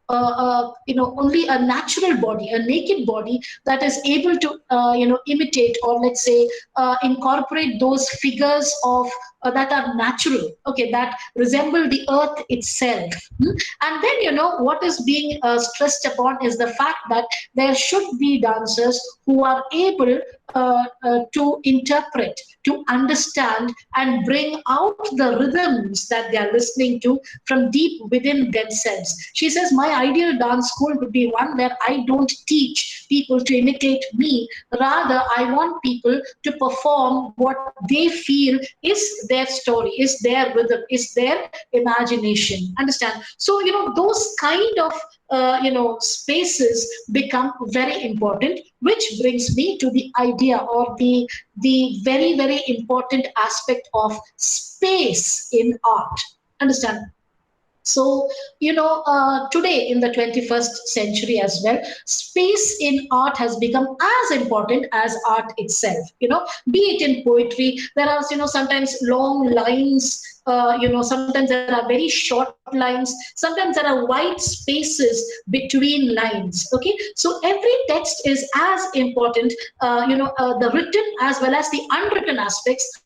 only a natural body, a naked body that is able to, imitate, or let's say, incorporate those figures of that are natural, okay, that resemble the earth itself. And then, what is being stressed upon is the fact that there should be dancers who are able to interpret, to understand, and bring out the rhythms that they are listening to from deep within themselves. She says, my ideal dance school would be one where I don't teach people to imitate me. Rather, I want people to perform what they feel is their story, is their rhythm, is their imagination. Understand? So, those kind of spaces become very important, which brings me to the idea, or the very, very important aspect of space in art. Understand? So, today in the 21st century as well, space in art has become as important as art itself. Be it in poetry, there are, sometimes long lines, sometimes there are very short lines, sometimes there are wide spaces between lines. Okay, so every text is as important, the written as well as the unwritten aspects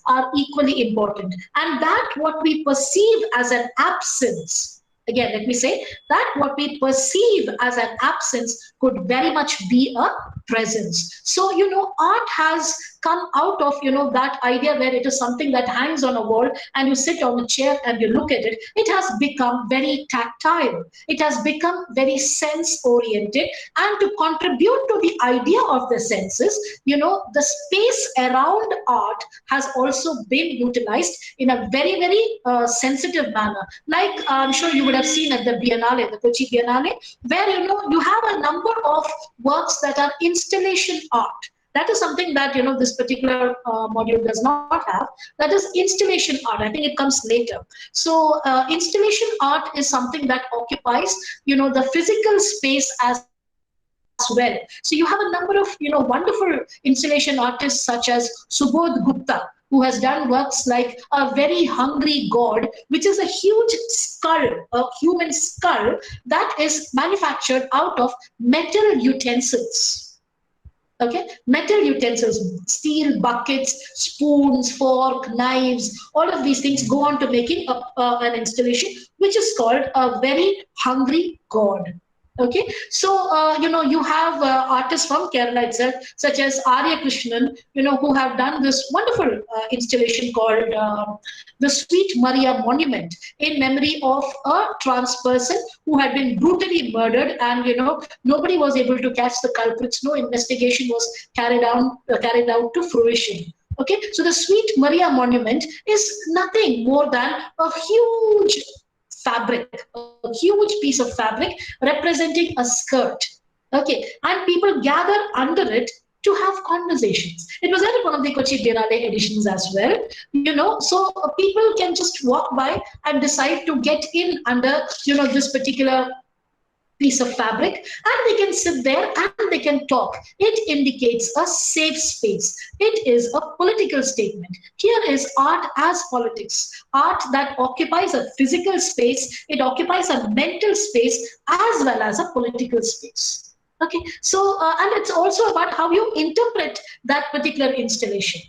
are equally important. And that what we perceive as an absence, again, let me say that what we perceive as an absence could very much be a presence. So, art has come out of, that idea where it is something that hangs on a wall and you sit on a chair and you look at it. It has become very tactile. It has become very sense-oriented. And to contribute to the idea of the senses, the space around art has also been utilized in a very, very sensitive manner. Like I'm sure you would have seen at the Biennale, the Kochi Biennale, where, you have a number of works that are installation art. That is something that, this particular module does not have. That is installation art. I think it comes later. So installation art is something that occupies, the physical space as well. So you have a number of, wonderful installation artists such as Subodh Gupta, who has done works like A Very Hungry God, which is a huge skull, a human skull that is manufactured out of metal utensils. Okay, metal utensils, steel buckets, spoons, fork, knives, all of these things go on to making an installation, which is called A Very Hungry God. Okay, so you have artists from Kerala itself, such as Arya Krishnan, who have done this wonderful installation called the Sweet Maria Monument, in memory of a trans person who had been brutally murdered, and nobody was able to catch the culprits. No investigation was carried out to fruition. Okay, so the Sweet Maria Monument is nothing more than a huge fabric, a huge piece of fabric representing a skirt. Okay, and people gather under it to have conversations. It was at one of the Kochi Biennale editions as well, so people can just walk by and decide to get in under, this particular piece of fabric, and they can sit there and they can talk. It indicates a safe space. It is a political statement. Here is art as politics. Art that occupies a physical space, it occupies a mental space as well as a political space. Okay, so and it's also about how you interpret that particular installation.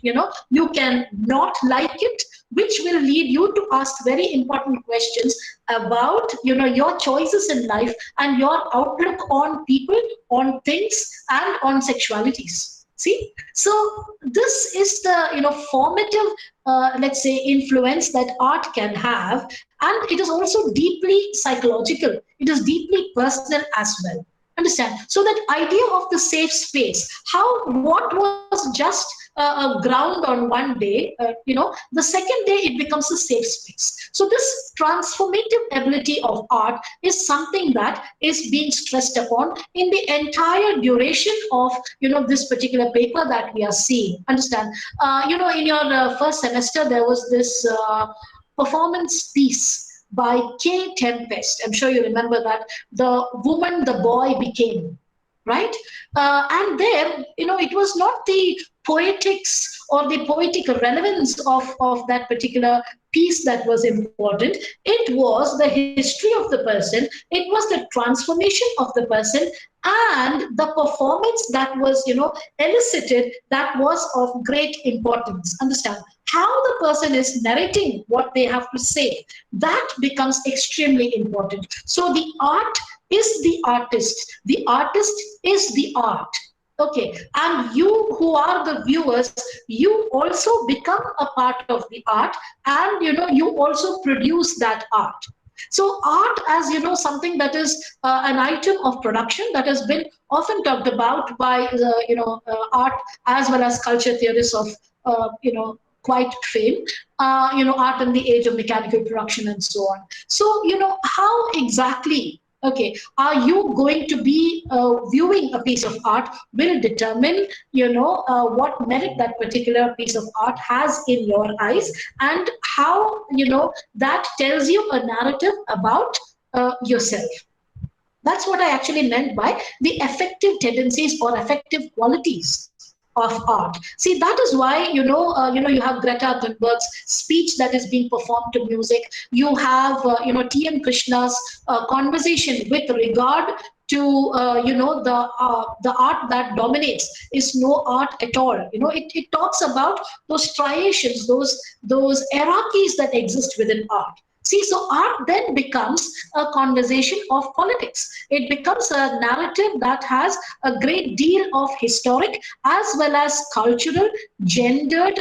You can not like it, which will lead you to ask very important questions about your choices in life and your outlook on people, on things, and on sexualities. See, so this is the formative, let's say, influence that art can have, and it is also deeply psychological. It is deeply personal as well. Understand? So that idea of the safe space, what was just a ground on one day, the second day it becomes a safe space. So this transformative ability of art is something that is being stressed upon in the entire duration of this particular paper that we are seeing. Understand? In your first semester there was this performance piece by K. Tempest. I'm sure you remember that. The woman the boy became, right? And there, it was not the poetics or the poetic relevance of that particular piece that was important. It was the history of the person. It was the transformation of the person and the performance that was, elicited, that was of great importance. Understand? How the person is narrating what they have to say, that becomes extremely important. So the art is the artist. The artist is the art. Okay, and you who are the viewers, you also become a part of the art, and you also produce that art. So art as something that is an item of production that has been often talked about by art as well as culture theorists of quite fame, art in the age of mechanical production and so on. So how exactly, okay, are you going to be viewing a piece of art will determine, what merit that particular piece of art has in your eyes, and how, that tells you a narrative about yourself. That's what I actually meant by the affective tendencies or affective qualities of art. See, that is why you have Greta Thunberg's speech that is being performed to music. You have T.M. Krishna's conversation with regard to the art that dominates is no art at all. It talks about those striations, those hierarchies that exist within art. See, so art then becomes a conversation of politics. It becomes a narrative that has a great deal of historic as well as cultural, gendered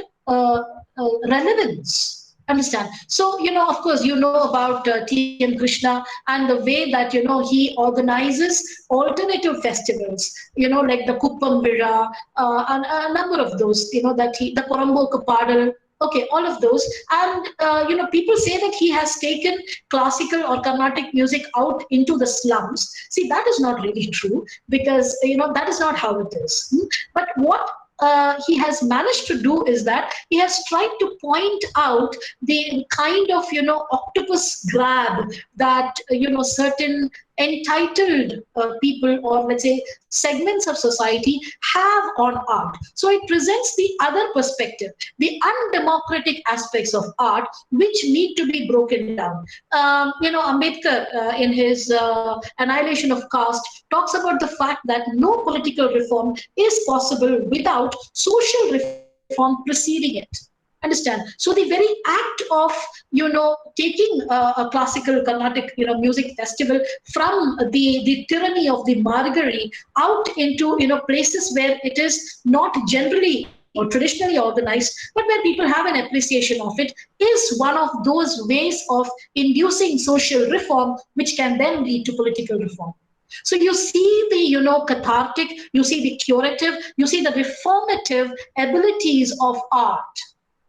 relevance. Understand? So, of course, about T.M. Krishna and the way that, he organizes alternative festivals, like the Kuppam Vira, and a number of those, the Porambokku Padal. Okay, all of those. And, people say that he has taken classical or Carnatic music out into the slums. See, that is not really true because, that is not how it is. But what he has managed to do is that he has tried to point out the kind of, octopus grab that, certain entitled people or let's say segments of society have on art. So it presents the other perspective, the undemocratic aspects of art, which need to be broken down. Ambedkar in his Annihilation of Caste talks about the fact that no political reform is possible without social reform preceding it. Understand? So the very act of, taking a classical Carnatic, music festival from the tyranny of the Margari out into, places where it is not generally or traditionally organized, but where people have an appreciation of it, is one of those ways of inducing social reform, which can then lead to political reform. So you see the, cathartic, you see the curative, you see the reformative abilities of art.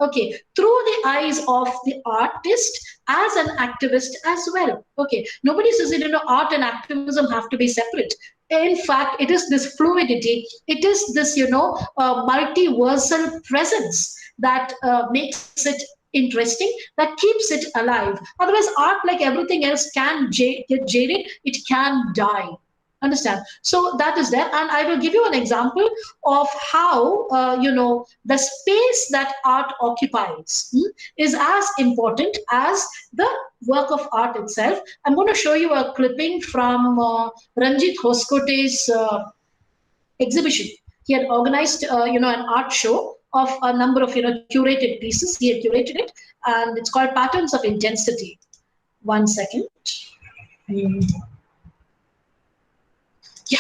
Okay, through the eyes of the artist as an activist as well. Okay, nobody says that art and activism have to be separate. In fact, it is this fluidity, it is this multiversal presence that makes it interesting, that keeps it alive. Otherwise, art, like everything else, can get jaded, it can die. Understand? So that is there, and I will give you an example of how the space that art occupies is as important as the work of art itself. I'm going to show you a clipping from Ranjit Hoskote's exhibition. He had organized, an art show of a number of, curated pieces. He had curated it, and it's called Patterns of Intensity. One second. Yeah.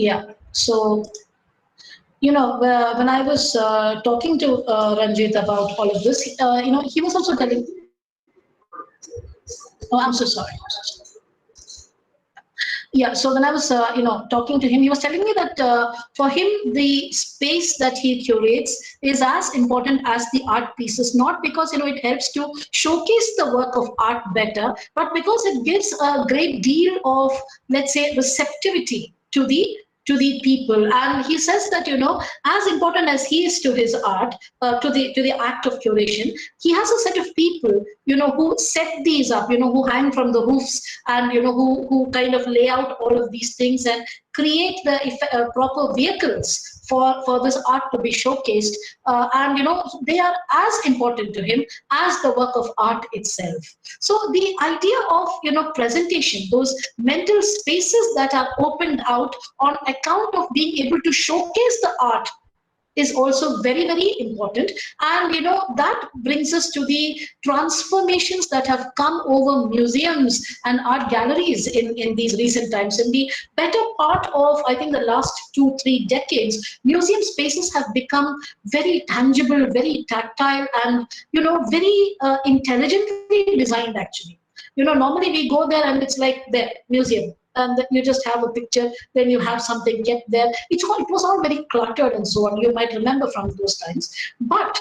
Yeah. So, when I was talking to Ranjit about all of this, he was also telling, oh, I'm so sorry. Yeah, so when I was, talking to him, he was telling me that for him, the space that he curates is as important as the art pieces, not because, it helps to showcase the work of art better, but because it gives a great deal of, let's say, receptivity to to the people. And he says that, as important as he is to his art, to the act of curation, he has a set of people, who set these up, who hang from the roofs, and who kind of lay out all of these things and create the proper vehicles for this art to be showcased. And they are as important to him as the work of art itself. So the idea of presentation, those mental spaces that are opened out on account of being able to showcase the art, is also very, very important. And that brings us to the transformations that have come over museums and art galleries in these recent times. In the better part of, I think, the last 2-3 decades, museum spaces have become very tangible, very tactile, and very intelligently designed, actually. Normally we go there and it's like the museum, and then you just have a picture, then you have something kept there. It was all very cluttered and so on. You might remember from those times. But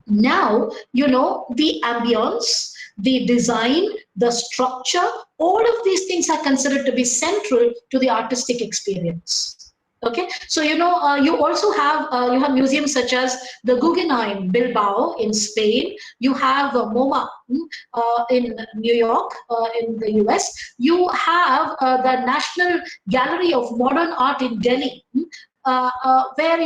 now, the ambience, the design, the structure, all of these things are considered to be central to the artistic experience. Okay, so you also have museums such as the Guggenheim Bilbao in Spain. You have MoMA in New York, in the US. You have the National Gallery of Modern Art in Delhi, where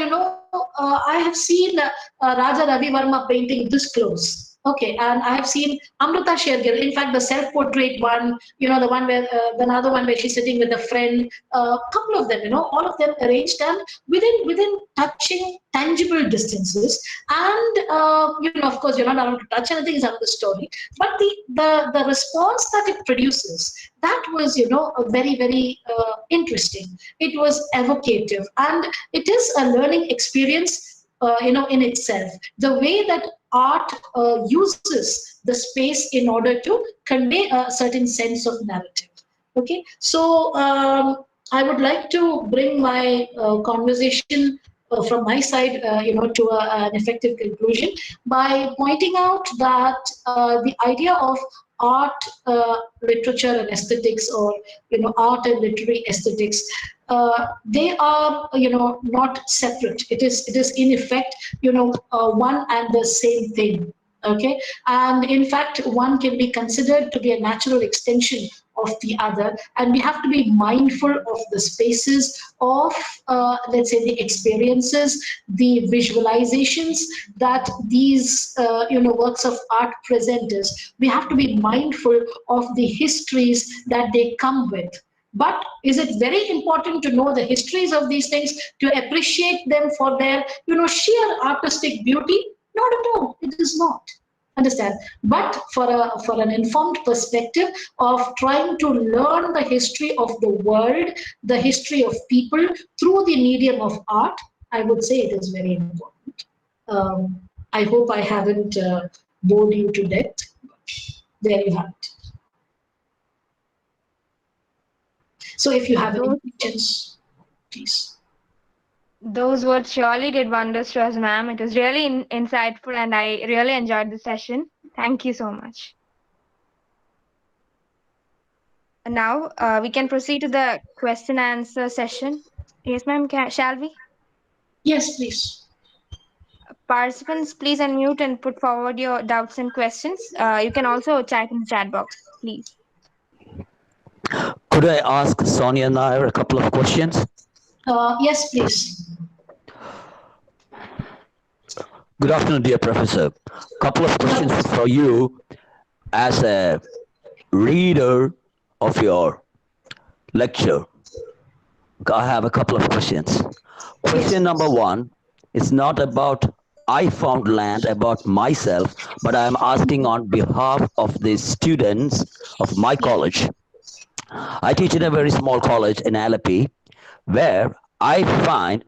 I have seen Raja Ravi Verma painting this close. Okay, and I have seen Amrita Shergill. In fact, the self-portrait one, the one where another one where she's sitting with a friend. A couple of them, all of them arranged and within touching, tangible distances. And of course, you're not allowed to touch anything, is another story. But the response that it produces, that was very, very interesting. It was evocative, and it is a learning experience in itself. The way that art uses the space in order to convey a certain sense of narrative. Okay, so I would like to bring my conversation from my side, to an effective conclusion by pointing out that the idea of art, literature, and aesthetics, or art and literary aesthetics, they are not separate. It is in effect one and the same thing. Okay, and in fact one can be considered to be a natural extension of the other, and we have to be mindful of the spaces of let's say the experiences, the visualizations that these works of art present us. We have to be mindful of the histories that they come with. But is it very important to know the histories of these things, to appreciate them for their sheer artistic beauty? Not at all. It is not. Understand? But for an informed perspective of trying to learn the history of the world, the history of people through the medium of art, I would say it is very important. I hope I haven't bored you to death. There you have it. So if you have any questions, please. Those words surely did wonders to us, ma'am. It was really insightful, and I really enjoyed the session. Thank you so much. And now we can proceed to the question and answer session. Yes, ma'am. Shall we? Yes, please. Participants, please unmute and put forward your doubts and questions. You can also type in the chat box, please. Could I ask Sonia Nair a couple of questions? Yes, please. Good afternoon, dear Professor. Couple of questions for you as a reader of your lecture. I have a couple of questions. Question number one is not about I found land, about myself, but I'm asking on behalf of the students of my college. I teach in a very small college in Alappuzha, where I find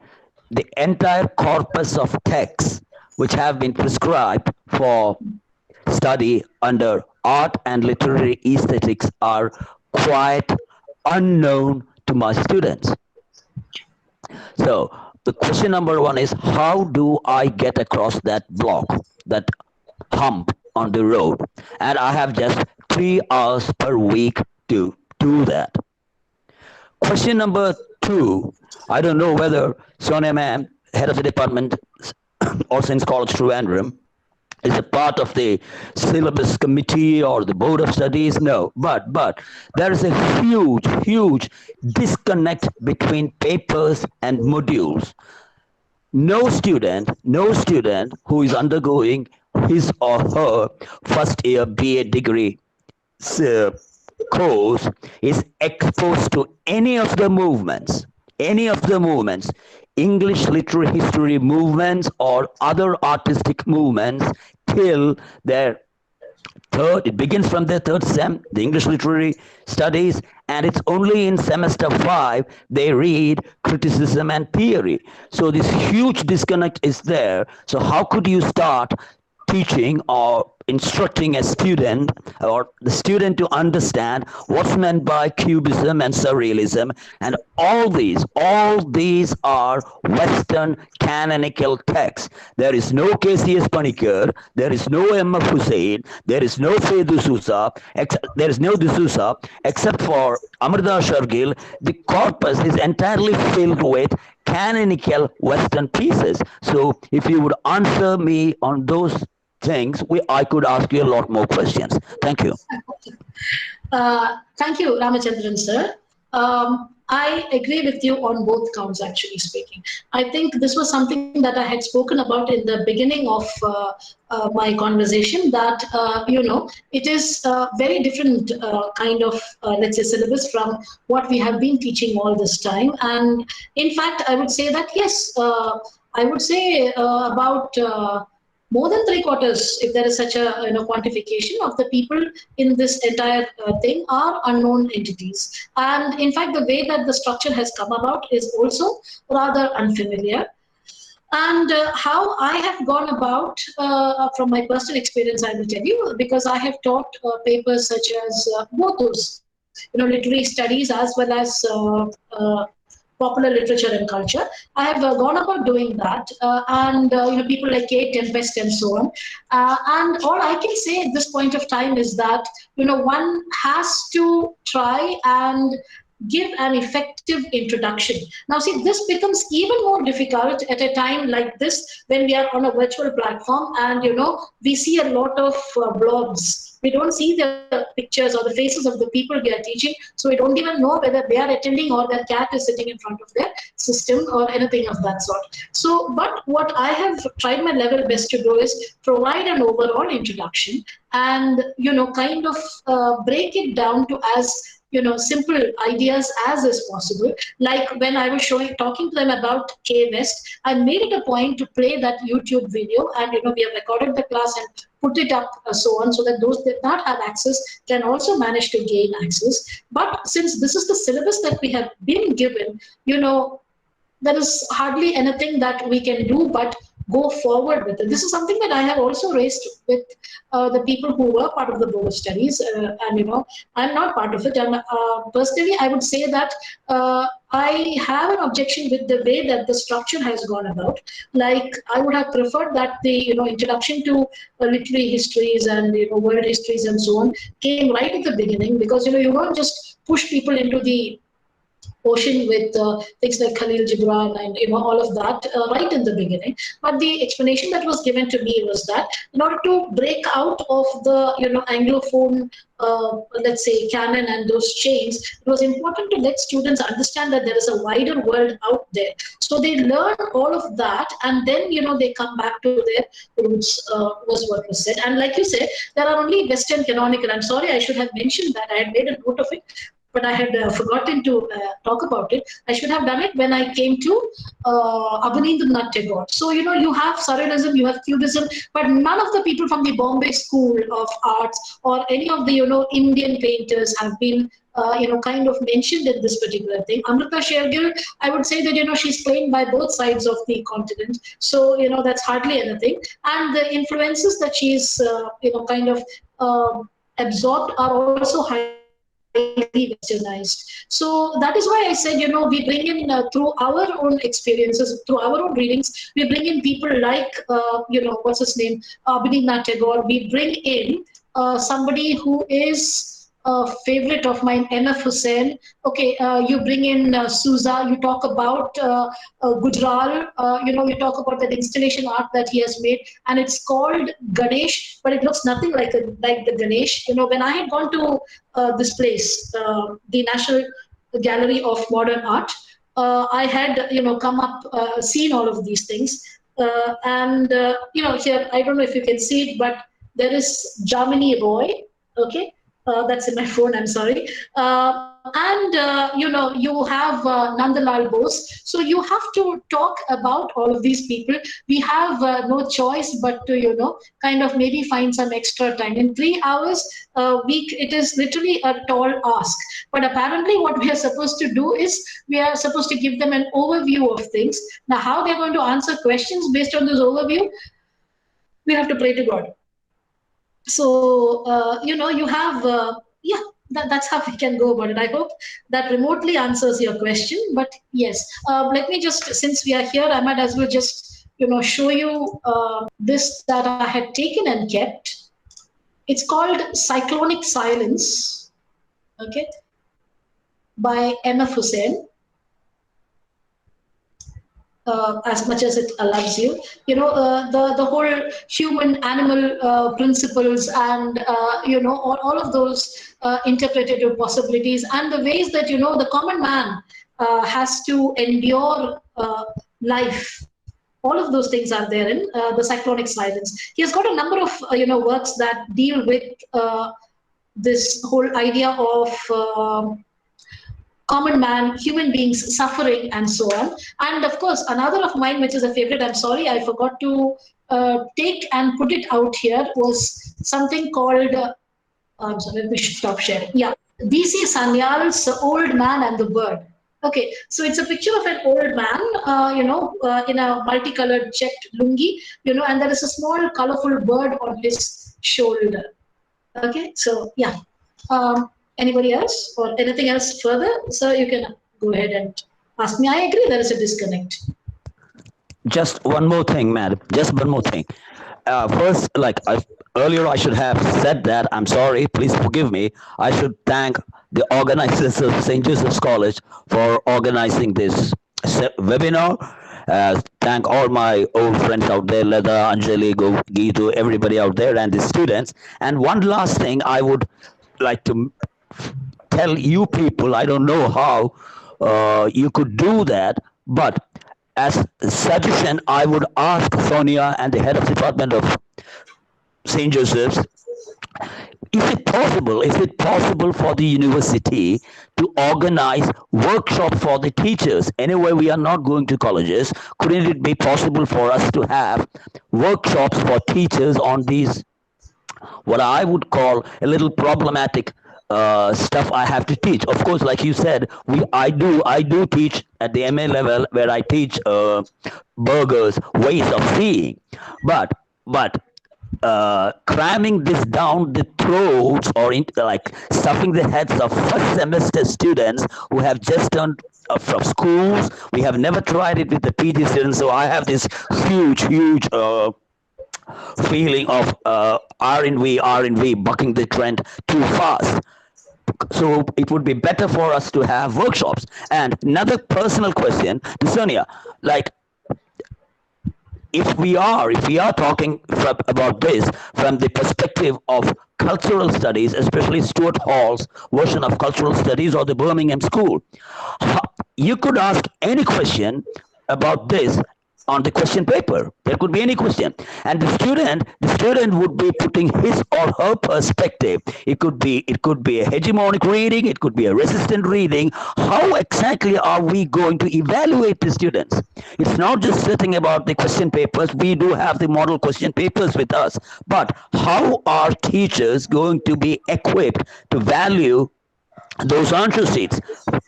the entire corpus of texts which have been prescribed for study under art and literary aesthetics are quite unknown to my students. So the question number one is, how do I get across that block, that hump on the road? And I have just 3 hours per week to do that. Question number 2. I don't know whether Sonia ma'am, head of the department, also in College Trivandrum, is a part of the syllabus committee or the board of studies. No, but there is a huge disconnect between papers and modules. No student who is undergoing his or her first year BA degree uh, course is exposed to any of the movements, English literary history movements or other artistic movements till their third. It begins from their third sem, the English literary studies, and it's only in semester 5 they read criticism and theory. So this huge disconnect is there. So how could you start teaching or instructing a student or the student to understand what's meant by Cubism and Surrealism, and all these are Western canonical texts. There is no KCS Panikar, there is no M.F. Hussain, there is no Faye D'Souza, there is no D'Souza, except for Amrita Shergill. The corpus is entirely filled with canonical Western pieces. So if you would answer me on those things, I could ask you a lot more questions. Thank you. Thank you, Ramachandran sir. I agree with you on both counts, actually speaking. I think this was something that I had spoken about in the beginning of my conversation, that, it is a very different kind of, let's say, syllabus from what we have been teaching all this time. And in fact, I would say that, yes, I would say about more than 3/4, if there is such a quantification of the people in this entire thing, are unknown entities. And in fact, the way that the structure has come about is also rather unfamiliar. And how I have gone about, from my personal experience, I will tell you, because I have taught papers such as both those, literary studies as well as popular literature and culture. I have gone about doing that, and people like Kate Tempest and so on. And all I can say at this point of time is that one has to try and give an effective introduction. Now, see, this becomes even more difficult at a time like this when we are on a virtual platform, and we see a lot of blogs. We don't see the pictures or the faces of the people we are teaching, so we don't even know whether they are attending or their cat is sitting in front of their system or anything of that sort. So, but what I have tried my level best to do is provide an overall introduction and kind of break it down to as simple ideas as is possible. Like when I was talking to them about K-West, I made it a point to play that YouTube video, and we have recorded the class and put it up, so on, so that those that not have access can also manage to gain access. But since this is the syllabus that we have been given, there is hardly anything that we can do but go forward with it. This is something that I have also raised with the people who were part of the board of studies, and I'm not part of it. And personally, I would say that I have an objection with the way that the structure has gone about. Like, I would have preferred that the introduction to literary histories and world histories and so on came right at the beginning, because you don't just push people into the ocean with things like Khalil Gibran and all of that right in the beginning. But the explanation that was given to me was that in order to break out of the Anglophone let's say canon and those chains, it was important to let students understand that there is a wider world out there. So they learn all of that, and then they come back to their roots, was what was said. And like you said, there are only Western canonical. I'm sorry, I should have mentioned that. I had made a note of it, but I had forgotten to talk about it. I should have done it when I came to Abanindranath Tagore. So, you have Surrealism, you have Cubism, but none of the people from the Bombay School of Arts or any of the, Indian painters have been, kind of mentioned in this particular thing. Amrita Shergill, I would say that, she's playing by both sides of the continent. So, that's hardly anything. And the influences that she's, kind of absorbed are also highly westernized. So that is why I said, we bring in through our own experiences, through our own readings, we bring in people like, what's his name, Abanindranath Tagore. We bring in somebody who is favorite of mine, MF Hussain. Okay, you bring in Souza, you talk about Gujral, you talk about that installation art that he has made, and it's called Ganesh, but it looks nothing like the Ganesh. When I had gone to this place, the National Gallery of Modern Art, I had, come up, seen all of these things. And here, I don't know if you can see it, but there is Jamini Roy, okay? That's in my phone, I'm sorry. You have Nandalal Bose. So you have to talk about all of these people. We have no choice but to, kind of maybe find some extra time. In 3 hours a week, it is literally a tall ask. But apparently what we are supposed to do is we are supposed to give them an overview of things. Now, how they're going to answer questions based on this overview, we have to pray to God. So, you have, that's how we can go about it. I hope that remotely answers your question. But yes, let me just, since we are here, I might as well just, show you this that I had taken and kept. It's called Cyclonic Silence, okay, by M.F. Hussain. As much as it allows you, the whole human animal principles and all of those interpretative possibilities and the ways that the common man has to endure life. All of those things are there in the Cyclonic Silence. He has got a number of works that deal with this whole idea of common man, human beings suffering, and so on. And of course, another of mine, which is a favorite, I'm sorry, I forgot to take and put it out here, was something called, I'm sorry, let me stop sharing. Yeah, B.C. Sanyal's Old Man and the Bird. Okay, so it's a picture of an old man, in a multicolored checked lungi, and there is a small colorful bird on his shoulder. Okay, so yeah. Anybody else or anything else further? So you can go ahead and ask me. I agree there is a disconnect. Just one more thing, madam. Just one more thing. First, earlier I should have said that. I'm sorry. Please forgive me. I should thank the organizers of St. Joseph's College for organizing this webinar. Thank all my old friends out there, Leda, Anjali, Geetu, everybody out there, and the students. And one last thing I would like to tell you people, I don't know how you could do that, but as a suggestion, I would ask Sonia and the head of the Department of St. Joseph's, is it possible for the university to organize workshops for the teachers? Anyway, we are not going to colleges. Couldn't it be possible for us to have workshops for teachers on these, what I would call a little problematic stuff I have to teach? Of course, like you said, I do teach at the MA level, where I teach burgers, ways of seeing, but cramming this down the throats or stuffing the heads of first semester students who have just turned from schools. We have never tried it with the PG students, so I have this huge feeling of R&V bucking the trend too fast. So it would be better for us to have workshops. And another personal question to Sonia, if we are talking about this from the perspective of cultural studies, especially Stuart Hall's version of cultural studies or the Birmingham School, you could ask any question about this on the question paper. There could be any question, and the student would be putting his or her perspective. It could be a hegemonic reading, it could be a resistant reading. How exactly are we going to evaluate the students? It's not just sitting about the question papers. We do have the model question papers with us, but how are teachers going to be equipped to value those answer sheets?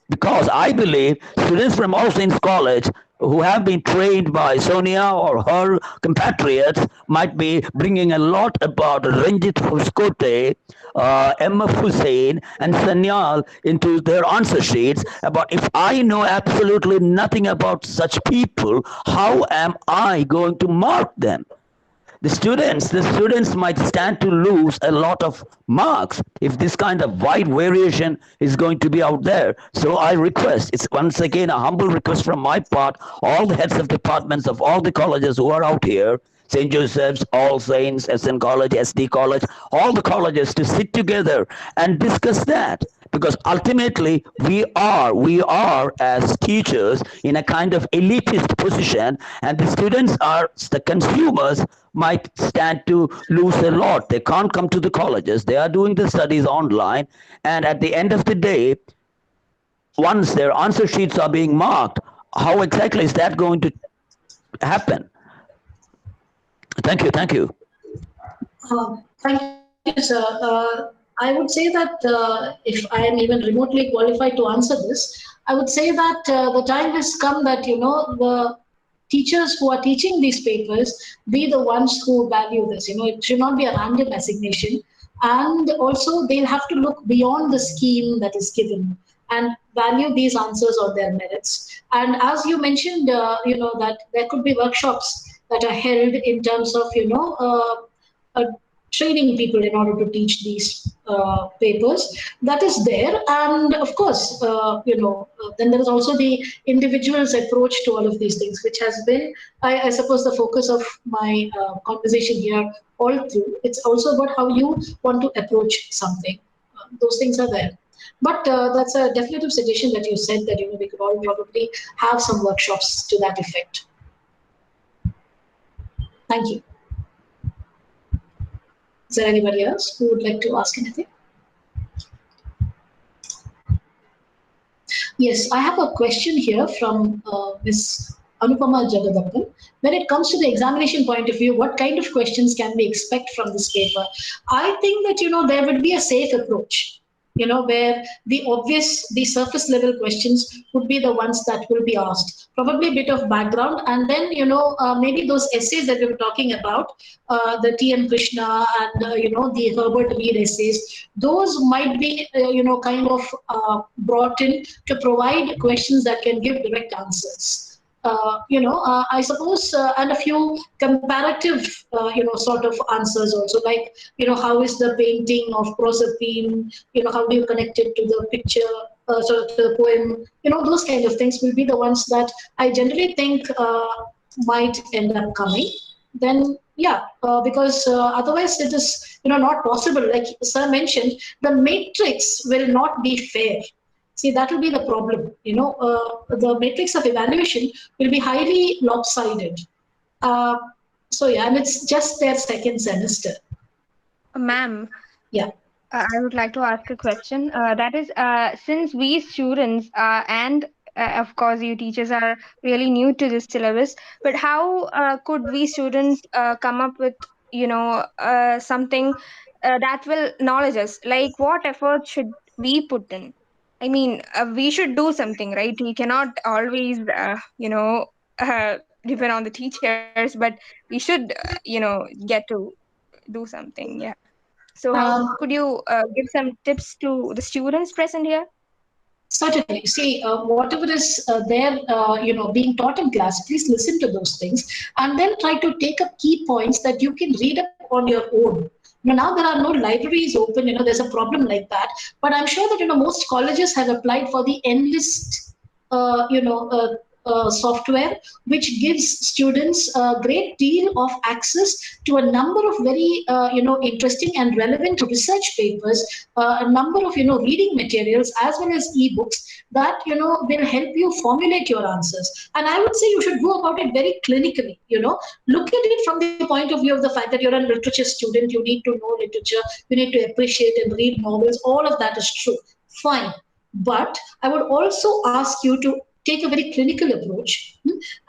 Because I believe students from All Saints College who have been trained by Sonia or her compatriots might be bringing a lot about Ranjit Huskote, M.F. Hussain, and Sanyal into their answer sheets. About, if I know absolutely nothing about such people, how am I going to mark them? the students might stand to lose a lot of marks if this kind of wide variation is going to be out there. So I request, it's once again a humble request from my part, all the heads of departments of all the colleges who are out here, St. Joseph's, All Saints, SN College, SD College, all the colleges to sit together and discuss that. Because ultimately we are as teachers in a kind of elitist position, and the students are the consumers might stand to lose a lot. They can't come to the colleges. They are doing the studies online, and at the end of the day, once their answer sheets are being marked, how exactly is that going to happen? Thank you. Thank you, sir. I would say that if I am even remotely qualified to answer this, I would say that the time has come that, the teachers who are teaching these papers be the ones who value this. It should not be a random assignation. And also they'll have to look beyond the scheme that is given and value these answers on their merits. And as you mentioned, that there could be workshops that are held in terms of, training people in order to teach these papers. That is there. And of course, then there is also the individual's approach to all of these things, which has been, I suppose, the focus of my conversation here all through. It's also about how you want to approach something. Those things are there. But that's a definitive suggestion that you said that, we could all probably have some workshops to that effect. Thank you. Is there anybody else who would like to ask anything? Yes, I have a question here from Ms. Anupama Jagadappan. When it comes to the examination point of view, what kind of questions can we expect from this paper? I think that, there would be a safe approach, where the surface level questions would be the ones that will be asked. Probably a bit of background, and then, maybe those essays that we were talking about, the T.M. Krishna and, the Herbert Mead essays, those might be, kind of brought in to provide questions that can give direct answers. I suppose, and a few comparative, sort of answers also, like, how is the painting of Proserpine, how do you connect it to the picture, to the poem, those kind of things will be the ones that I generally think might end up coming. Then, yeah, because otherwise it is, not possible. Like sir mentioned, the matrix will not be fair. See, that will be the problem. The matrix of evaluation will be highly lopsided. So yeah, and it's just their second semester. Ma'am. Yeah. I would like to ask a question. That is, since we students and of course you teachers are really new to this syllabus, but how could we students come up with, something that will knowledge us? Like what effort should we put in? I mean, we should do something, right? We cannot always, depend on the teachers, but we should, get to do something. Yeah. So, how could you give some tips to the students present here? Certainly. See, whatever is there, being taught in class, please listen to those things and then try to take up key points that you can read up on your own. Now there are no libraries open, there's a problem like that. But I'm sure that, most colleges have applied for the Enlist, software, which gives students a great deal of access to a number of very, interesting and relevant research papers, a number of, reading materials as well as ebooks that, will help you formulate your answers. And I would say you should go about it very clinically, look at it from the point of view of the fact that you're a literature student, you need to know literature, you need to appreciate and read novels, all of that is true, fine. But I would also ask you to take a very clinical approach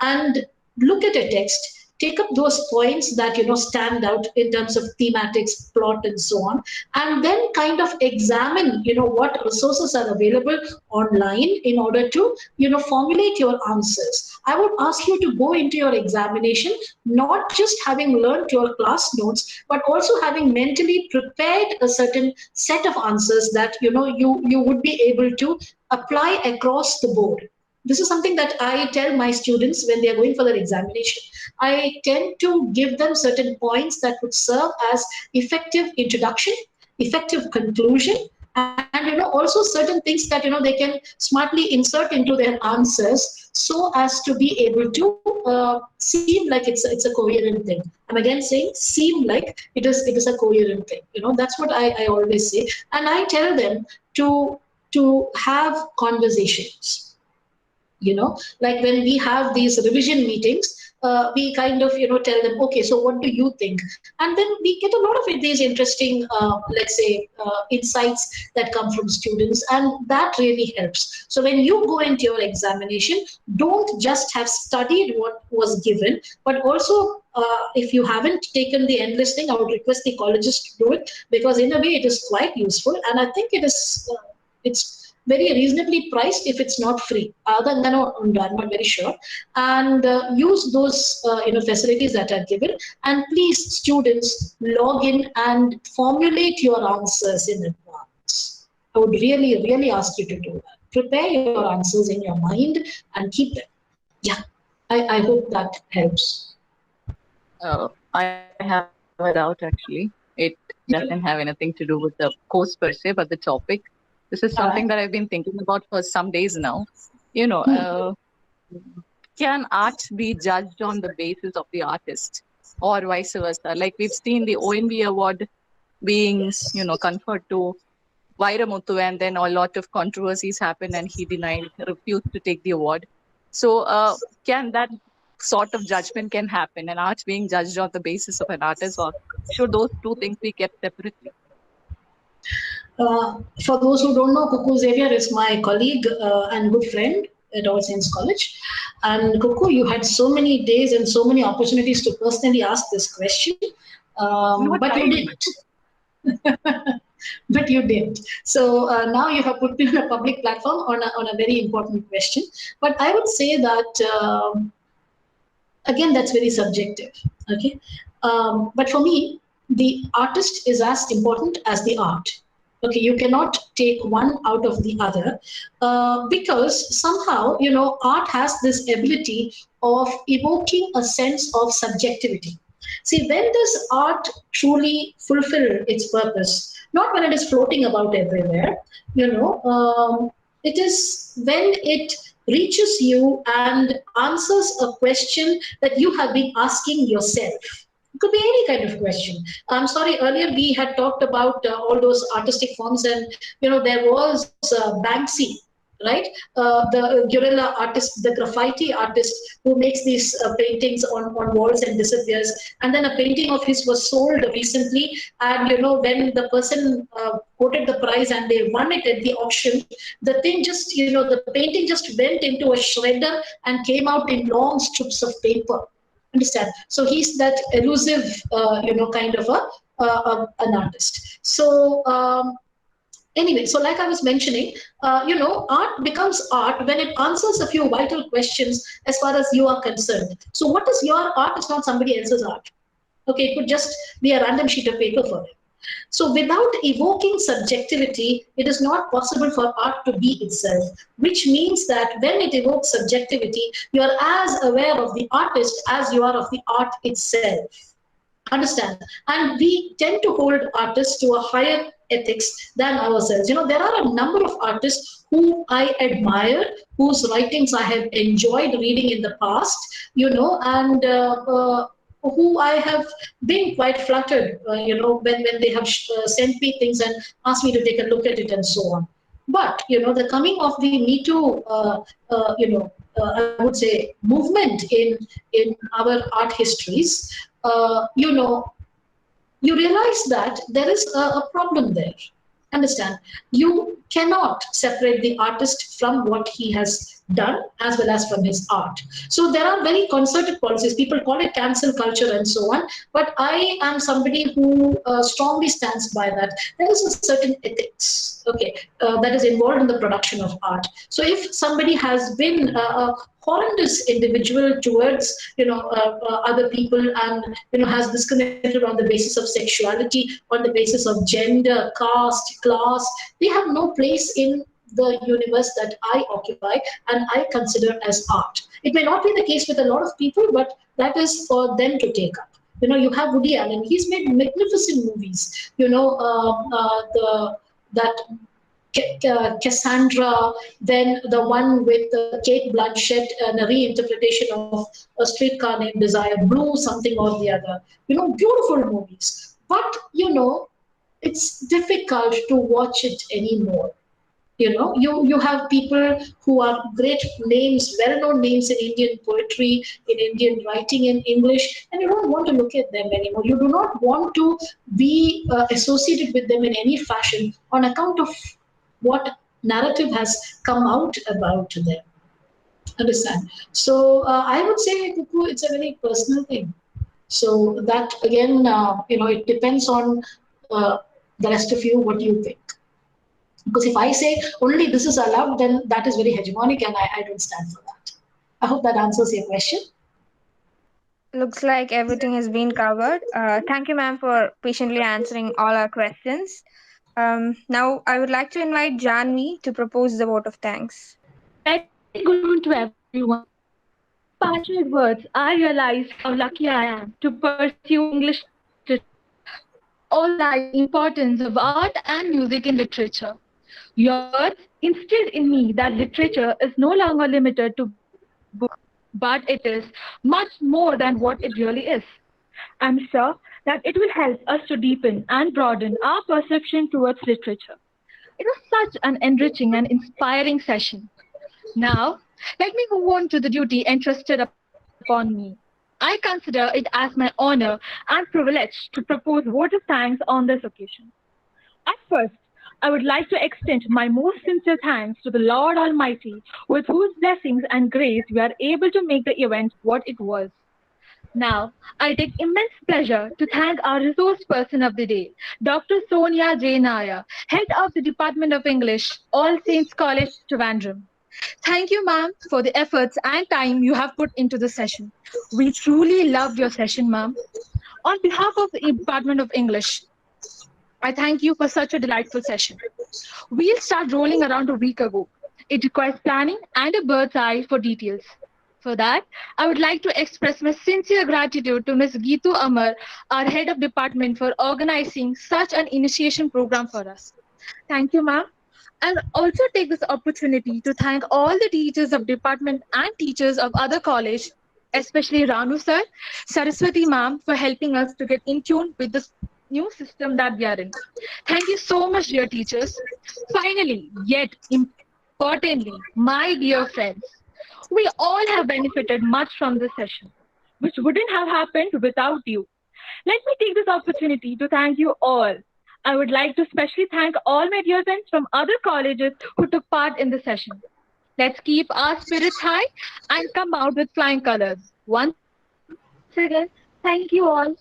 and look at a text, take up those points that, stand out in terms of thematics, plot, and so on, and then kind of examine, what resources are available online in order to, formulate your answers. I would ask you to go into your examination, not just having learned your class notes, but also having mentally prepared a certain set of answers that, you would be able to apply across the board. this is something that I tell my students when they are going for their examination. I tend to give them certain points that would serve as effective introduction, effective conclusion, and also certain things that they can smartly insert into their answers so as to be able to seem like it's a coherent thing. I'm again saying seem like it is a coherent thing. That's what I always say, and I tell them to have conversations. Like when we have these revision meetings, we kind of tell them, okay, so what do you think? And then we get a lot of these interesting let's say insights that come from students, and that really helps. So when you go into your examination, don't just have studied what was given, but also if you haven't taken the endless thing, I would request the colleges to do it, because in a way it is quite useful, and I think it's very reasonably priced if it's not free. Other than I'm not very sure. And use those facilities that are given. And please, students, log in and formulate your answers in advance. I would really, really ask you to do that. Prepare your answers in your mind and keep them. Yeah, I hope that helps. I have a doubt actually. It doesn't have anything to do with the course per se, but the topic. This is something that I've been thinking about for some days now. Can art be judged on the basis of the artist or vice versa? Like we've seen the ONB award being, conferred to Vairamuthu, and then a lot of controversies happened and he refused to take the award. So can that sort of judgment can happen, and art being judged on the basis of an artist, or should those two things be kept separately? For those who don't know, Kuku Xavier is my colleague and good friend at All Saints College. And Kuku, you had so many days and so many opportunities to personally ask this question, but you didn't. But you didn't. So now you have put me on a public platform on a very important question. But I would say that, again, that's very subjective. Okay, but for me, the artist is as important as the art. Okay, you cannot take one out of the other because somehow, art has this ability of evoking a sense of subjectivity. See, when does art truly fulfill its purpose? Not when it is floating about everywhere, it is when it reaches you and answers a question that you have been asking yourself. It could be any kind of question. I'm sorry, earlier we had talked about all those artistic forms, and there was Banksy, right? The guerrilla artist, the graffiti artist who makes these paintings on walls and disappears. And then a painting of his was sold recently, and when the person quoted the price and they won it at the auction, the thing just, the painting just went into a shredder and came out in long strips of paper. Understand? So he's that elusive, kind of an artist. So anyway, so like I was mentioning, art becomes art when it answers a few vital questions as far as you are concerned. So what is your art? It's not somebody else's art. Okay, it could just be a random sheet of paper for them. So without evoking subjectivity, it is not possible for art to be itself, which means that when it evokes subjectivity, you are as aware of the artist as you are of the art itself. Understand? And we tend to hold artists to a higher ethics than ourselves. There are a number of artists who I admire, whose writings I have enjoyed reading in the past, and who I have been quite flattered, when they have sent me things and asked me to take a look at it and so on. But, the coming of the Me Too, I would say, movement in our art histories, you realize that there is a problem there. Understand? You cannot separate the artist from what he has done as well as from his art. So there are very concerted policies. People call it cancel culture and so on. But I am somebody who strongly stands by that. There is a certain ethics, that is involved in the production of art. So if somebody has been a horrendous individual towards other people, and has discriminated on the basis of sexuality, on the basis of gender, caste, class, they have no place in the universe that I occupy and I consider as art. It may not be the case with a lot of people, but that is for them to take up. You have Woody Allen. He's made magnificent movies. The that Cassandra, then the one with Kate Blanchett and a reinterpretation of A Streetcar Named Desire, Blue, something or the other. Beautiful movies. But, it's difficult to watch it anymore. You have people who are great names, well-known names in Indian poetry, in Indian writing in English, and you don't want to look at them anymore. You do not want to be associated with them in any fashion on account of what narrative has come out about them. Understand? So I would say, Kuku, it's a very personal thing. So that again, it depends on the rest of you, what you think. Because if I say only this is allowed, then that is very hegemonic and I don't stand for that. I hope that answers your question. Looks like everything has been covered. Thank you, ma'am, for patiently answering all our questions. Now, I would like to invite Janvi to propose the vote of thanks. Very good afternoon to everyone. Passionate words, I realize how lucky I am to pursue English literature. All the importance of art and music in literature. Your words instilled in me that literature is no longer limited to books, but it is much more than what it really is. I'm sure that it will help us to deepen and broaden our perception towards literature. It was such an enriching and inspiring session. Now, let me move on to the duty entrusted upon me. I consider it as my honor and privilege to propose vote of thanks on this occasion. At first, I would like to extend my most sincere thanks to the Lord Almighty, with whose blessings and grace we are able to make the event what it was. Now, I take immense pleasure to thank our resource person of the day, Dr. Sonia J. Nair, head of the Department of English, All Saints College, Trivandrum. Thank you, ma'am, for the efforts and time you have put into the session. We truly loved your session, ma'am. On behalf of the Department of English, I thank you for such a delightful session. We'll start rolling around a week ago. It requires planning and a bird's eye for details. For that, I would like to express my sincere gratitude to Ms. Geetu Amar, our head of department, for organizing such an initiation program for us. Thank you, ma'am. I'll also take this opportunity to thank all the teachers of department and teachers of other college, especially Ranu sir, Saraswati ma'am, for helping us to get in tune with this new system that we are in. Thank you so much, dear teachers. Finally, yet importantly, my dear friends, we all have benefited much from this session, which wouldn't have happened without you. Let me take this opportunity to thank you all. I would like to specially thank all my dear friends from other colleges who took part in the session. Let's keep our spirits high and come out with flying colors. Once again, thank you all.